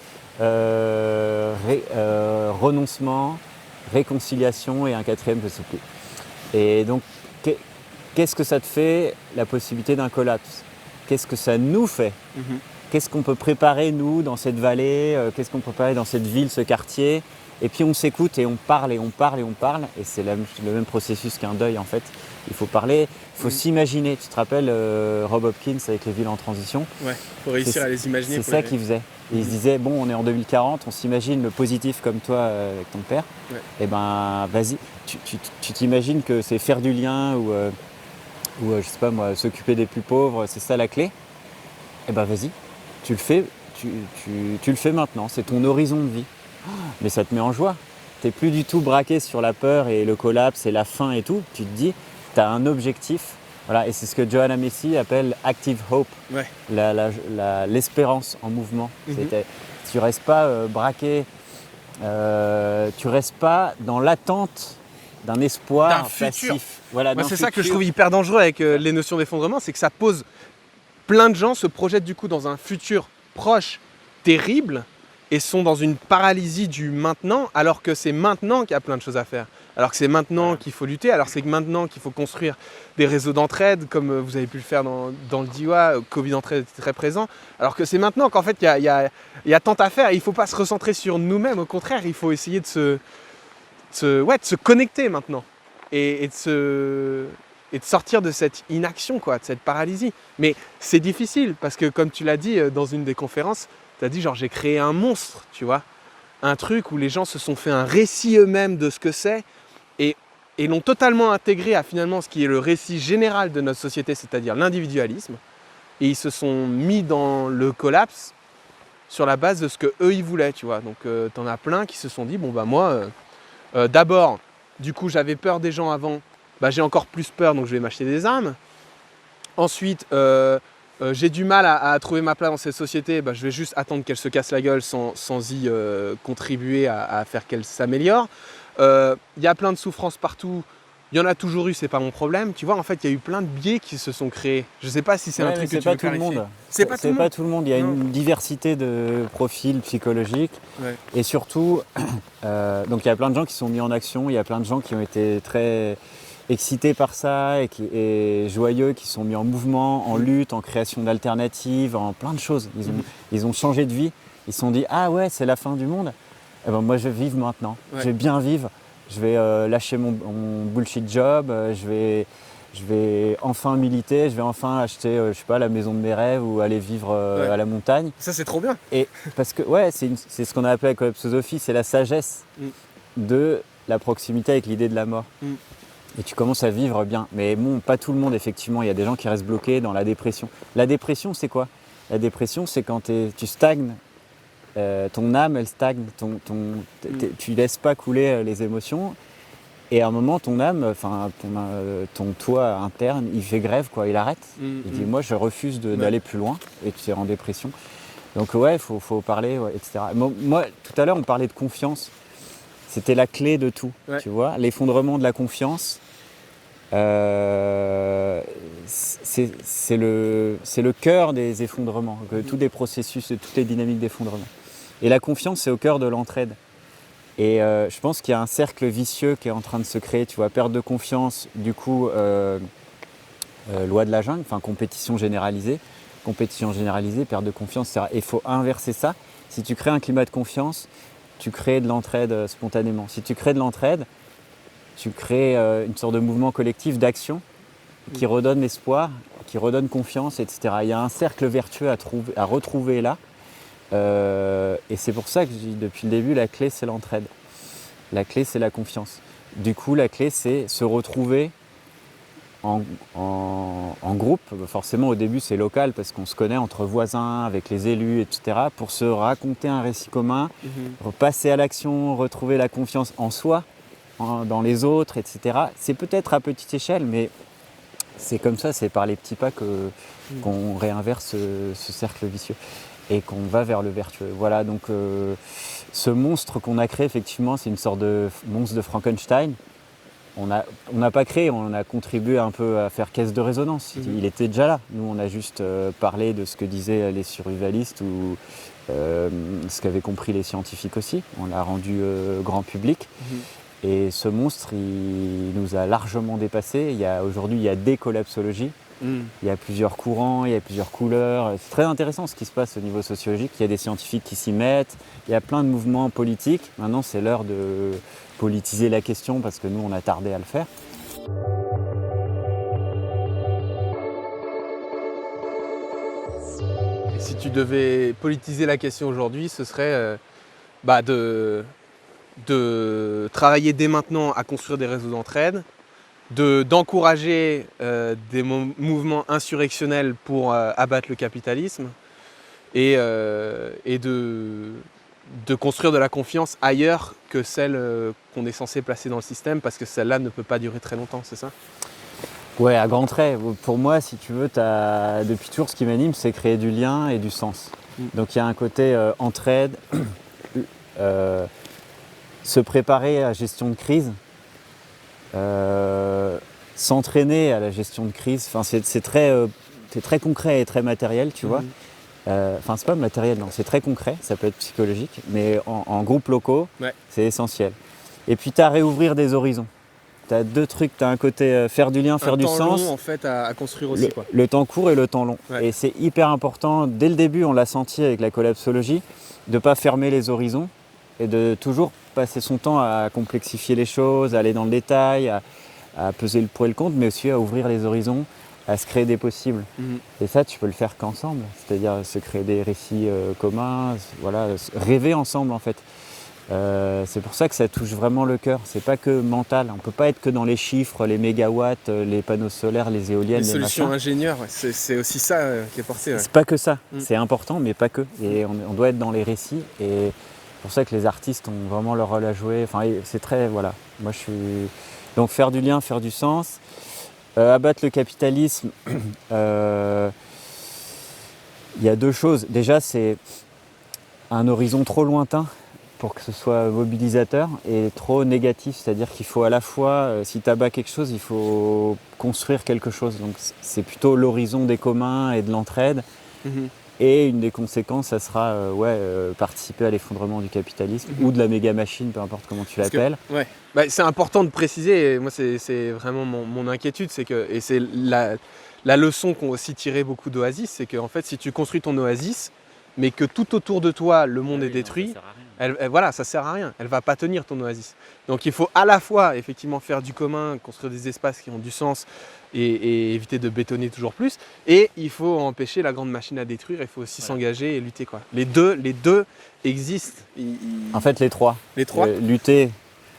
renoncement, réconciliation et un quatrième, je ne sais plus. Et donc, qu'est-ce que ça te fait, la possibilité d'un collapse? Qu'est-ce que ça nous fait? Mhm. Qu'est-ce qu'on peut préparer, nous, dans cette vallée? Qu'est-ce qu'on peut préparer dans cette ville, ce quartier? Et puis on s'écoute et on parle et on parle et on parle. Et c'est le même processus qu'un deuil, en fait. Il faut parler, il faut s'imaginer. Tu te rappelles Rob Hopkins avec les villes en transition? Ouais, faut réussir à les imaginer. C'est ça qu'il faisait. Et il se disait, bon, on est en 2040, on s'imagine le positif comme toi avec ton père. Ouais. Et ben, vas-y, tu t'imagines que c'est faire du lien ou je sais pas moi, s'occuper des plus pauvres, c'est ça la clé. Et ben vas-y, tu le fais, tu le fais maintenant, c'est ton horizon de vie. Mais ça te met en joie. Tu n'es plus du tout braqué sur la peur et le collapse et la faim et tout. Tu te dis, tu as un objectif. Voilà, et c'est ce que Joanna Macy appelle active hope, Ouais. l'espérance en mouvement. Mhm. Tu ne restes pas braqué, tu ne restes pas dans l'attente d'un espoir D'un futur. passif. Voilà, Moi, d'un c'est ça que je futur. trouve hyper dangereux avec les notions d'effondrement, c'est que ça pose plein de gens se projettent du coup dans un futur proche terrible et sont dans une paralysie du maintenant, alors que c'est maintenant qu'il y a plein de choses à faire. Alors que c'est maintenant qu'il faut lutter, alors c'est maintenant qu'il faut construire des réseaux d'entraide, comme vous avez pu le faire dans le DIWA, Covid Entraide était très présent, alors que c'est maintenant qu'en fait il y a tant à faire, et il ne faut pas se recentrer sur nous-mêmes, au contraire, il faut essayer de se connecter maintenant, et de sortir de cette inaction, quoi, de cette paralysie. Mais c'est difficile, parce que comme tu l'as dit dans une des conférences, tu as dit genre j'ai créé un monstre, tu vois, un truc où les gens se sont fait un récit eux-mêmes de ce que c'est, et l'ont totalement intégré à finalement ce qui est le récit général de notre société, c'est-à-dire l'individualisme, et ils se sont mis dans le collapse sur la base de ce qu'eux ils voulaient, tu vois. Donc t'en as plein qui se sont dit, bon bah moi, d'abord, du coup j'avais peur des gens avant, bah j'ai encore plus peur, donc je vais m'acheter des armes. Ensuite, j'ai du mal à trouver ma place dans cette société, bah, je vais juste attendre qu'elle se casse la gueule sans y contribuer à faire qu'elle s'améliore. Il y a plein de souffrances partout, il y en a toujours eu, c'est pas mon problème. Tu vois, en fait, il y a eu plein de biais qui se sont créés. Je sais pas si c'est un truc que tu veux clarifier. C'est pas tout le monde. Il y a une diversité de profils psychologiques. Ouais. Et surtout, donc il y a plein de gens qui sont mis en action, il y a plein de gens qui ont été très excités par ça et joyeux, qui sont mis en mouvement, en lutte, en création d'alternatives, en plein de choses. Ils ont changé de vie. Ils se sont dit, ah ouais, c'est la fin du monde. Eh ben moi, je vais vivre maintenant. Ouais. Je vais bien vivre. Je vais lâcher mon bullshit job. Je vais enfin militer. Je vais enfin acheter, je sais pas, la maison de mes rêves ou aller vivre à la montagne. Ça, c'est trop bien. Et parce que ouais, c'est ce qu'on a appelé avec Collapsosophie, c'est la sagesse de la proximité avec l'idée de la mort. Et tu commences à vivre bien. Mais bon, pas tout le monde, effectivement. Il y a des gens qui restent bloqués dans la dépression. La dépression, c'est quoi? La dépression, c'est quand tu stagnes. Ton âme, elle stagne, tu laisses pas couler les émotions, et à un moment, ton âme, ton toi interne, il fait grève, quoi, il arrête. Il dit, moi, je refuse d'aller plus loin, et tu es en dépression. Donc ouais, faut parler, ouais, etc. Moi, tout à l'heure, on parlait de confiance. C'était la clé de tout, tu vois. L'effondrement de la confiance, c'est le cœur des effondrements, tous les processus, toutes les dynamiques d'effondrement. Et la confiance, c'est au cœur de l'entraide. Et je pense qu'il y a un cercle vicieux qui est en train de se créer, tu vois, perte de confiance, du coup, loi de la jungle, enfin compétition généralisée, perte de confiance, etc. Et il faut inverser ça. Si tu crées un climat de confiance, tu crées de l'entraide spontanément. Si tu crées de l'entraide, tu crées une sorte de mouvement collectif d'action qui redonne l'espoir, qui redonne confiance, etc. Il y a un cercle vertueux à retrouver là. Et c'est pour ça que je dis depuis le début, la clé c'est l'entraide. La clé c'est la confiance. Du coup, la clé c'est se retrouver en groupe. Forcément au début c'est local parce qu'on se connaît entre voisins, avec les élus, etc. Pour se raconter un récit commun, passer à l'action, retrouver la confiance en soi, dans les autres, etc. C'est peut-être à petite échelle, mais c'est comme ça, c'est par les petits pas qu'on réinverse ce cercle vicieux et qu'on va vers le vertueux. Voilà, donc ce monstre qu'on a créé, effectivement, c'est une sorte de monstre de Frankenstein. On n'a pas créé, on a contribué un peu à faire caisse de résonance. Il était déjà là. Nous, on a juste parlé de ce que disaient les survivalistes ou ce qu'avaient compris les scientifiques aussi. On l'a rendu grand public. Et ce monstre, il nous a largement dépassés. Aujourd'hui, il y a des collapsologies. Il y a plusieurs courants, il y a plusieurs couleurs. C'est très intéressant ce qui se passe au niveau sociologique. Il y a des scientifiques qui s'y mettent. Il y a plein de mouvements politiques. Maintenant, c'est l'heure de politiser la question parce que nous, on a tardé à le faire. Et si tu devais politiser la question aujourd'hui, ce serait de travailler dès maintenant à construire des réseaux d'entraide, d'encourager des mouvements insurrectionnels pour abattre le capitalisme et de construire de la confiance ailleurs que celle qu'on est censé placer dans le système parce que celle-là ne peut pas durer très longtemps, c'est ça ? Ouais, à grands traits. Pour moi, si tu veux, depuis toujours, ce qui m'anime, c'est créer du lien et du sens. Donc il y a un côté entraide, se préparer à la gestion de crise, s'entraîner à la gestion de crise. Enfin, c'est très concret et très matériel, tu vois. Enfin, c'est pas matériel, non, c'est très concret, ça peut être psychologique, mais en groupes locaux, c'est essentiel. Et puis, tu as à réouvrir des horizons. Tu as deux trucs, tu as un côté faire du lien, faire du sens. Un temps long, en fait, à construire aussi, quoi. Le temps court et le temps long. Et c'est hyper important, dès le début, on l'a senti avec la collapsologie, de ne pas fermer les horizons et de toujours passer son temps à complexifier les choses, à aller dans le détail, à peser le pour et le contre, mais aussi à ouvrir les horizons, à se créer des possibles. Et ça, tu peux le faire qu'ensemble, c'est-à-dire se créer des récits communs, voilà, rêver ensemble en fait. C'est pour ça que ça touche vraiment le cœur, c'est pas que mental, on peut pas être que dans les chiffres, les mégawatts, les panneaux solaires, les éoliennes, les solutions ingénieurs, c'est aussi ça qui est porté. C'est pas que ça, c'est important mais pas que, et on doit être dans les récits, et c'est pour ça que les artistes ont vraiment leur rôle à jouer, enfin c'est très, voilà, moi je suis... Donc faire du lien, faire du sens, abattre le capitalisme, il y a deux choses. Déjà, c'est un horizon trop lointain pour que ce soit mobilisateur et trop négatif. C'est-à-dire qu'il faut à la fois, si tu abats quelque chose, il faut construire quelque chose. Donc c'est plutôt l'horizon des communs et de l'entraide. Et une des conséquences, ça sera participer à l'effondrement du capitalisme ou de la méga machine, peu importe comment tu l'appelles. C'est important de préciser, et moi c'est vraiment mon inquiétude, c'est que, et c'est la leçon qu'ont aussi tiré beaucoup d'Oasis, c'est qu'en fait si tu construis ton oasis, mais que tout autour de toi le monde est détruit, ça sert à rien, elle va pas tenir ton oasis. Donc il faut à la fois effectivement faire du commun, construire des espaces qui ont du sens et éviter de bétonner toujours plus, et il faut empêcher la grande machine à détruire, il faut aussi s'engager et lutter, quoi. Les deux existent. En fait les trois. Lutter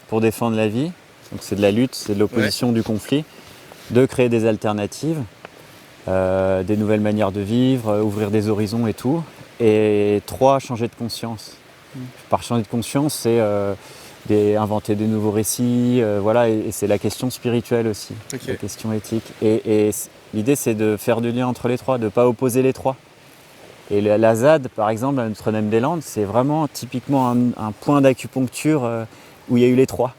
pour défendre la vie, donc c'est de la lutte, c'est de l'opposition, du conflit, de créer des alternatives, des nouvelles manières de vivre, ouvrir des horizons et tout. Et 3, changer de conscience. Par changer de conscience, c'est inventer des nouveaux récits, et c'est la question spirituelle aussi, la question éthique. Et l'idée, c'est de faire du lien entre les trois, de ne pas opposer les trois. Et la ZAD, par exemple, à Notre-Dame-des-Landes, c'est vraiment typiquement un point d'acupuncture où il y a eu les trois.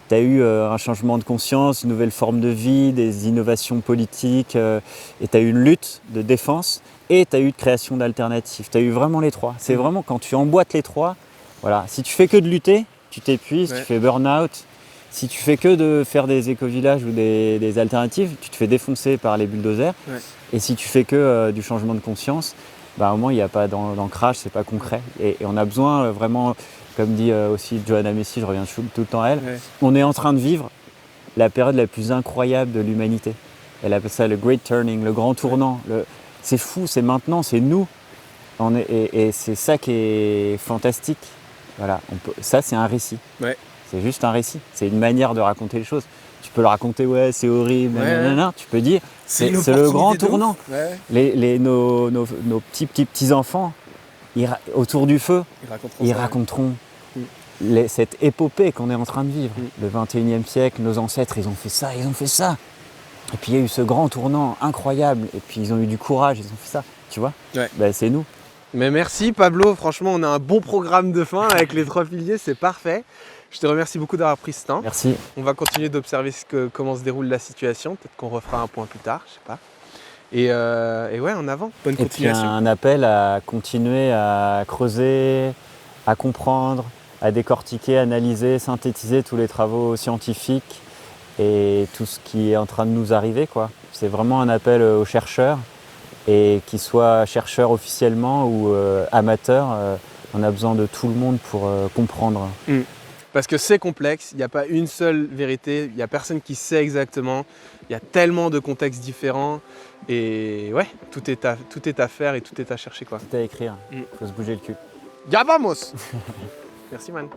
Tu as eu un changement de conscience, une nouvelle forme de vie, des innovations politiques, et tu as eu une lutte de défense, et tu as eu de création d'alternatives. Tu as eu vraiment les trois. C'est vraiment quand tu emboîtes les trois, voilà. Si tu fais que de lutter, tu t'épuises, tu fais burn-out. Si tu fais que de faire des éco-villages ou des alternatives, tu te fais défoncer par les bulldozers. Et si tu fais que du changement de conscience, au moins il n'y a pas d'ancrage, c'est pas concret. Et on a besoin vraiment, comme dit aussi Johanna Macy, je reviens tout le temps à elle, on est en train de vivre la période la plus incroyable de l'humanité. Elle appelle ça le Great Turning, le grand tournant. C'est fou, c'est maintenant, c'est nous. Et c'est ça qui est fantastique. Voilà, ça c'est un récit. C'est juste un récit, c'est une manière de raconter les choses. Tu peux le raconter, c'est horrible, tu peux dire, c'est le grand tournant. Nos petits-enfants, autour du feu, ils raconteront cette épopée qu'on est en train de vivre. Le 21e siècle, nos ancêtres, ils ont fait ça. Et puis il y a eu ce grand tournant incroyable, et puis ils ont eu du courage, ils ont fait ça, tu vois. Ouais. Ben, c'est nous. Mais merci Pablo, franchement on a un bon programme de fin avec les 3 piliers, c'est parfait. Je te remercie beaucoup d'avoir pris ce temps. Merci. On va continuer d'observer comment se déroule la situation, peut-être qu'on refera un point plus tard, je sais pas. Et ouais, en avant, bonne Et puis continuation. un appel à continuer à creuser, à comprendre, à décortiquer, analyser, synthétiser tous les travaux scientifiques et tout ce qui est en train de nous arriver, quoi. C'est vraiment un appel aux chercheurs, et qu'ils soient chercheurs officiellement ou amateurs, on a besoin de tout le monde pour comprendre. Parce que c'est complexe, il n'y a pas une seule vérité, il n'y a personne qui sait exactement, il y a tellement de contextes différents, et ouais, tout est à faire et tout est à chercher quoi. Tout à écrire, Mm. faut se bouger le cul. Ya vamos. Merci man.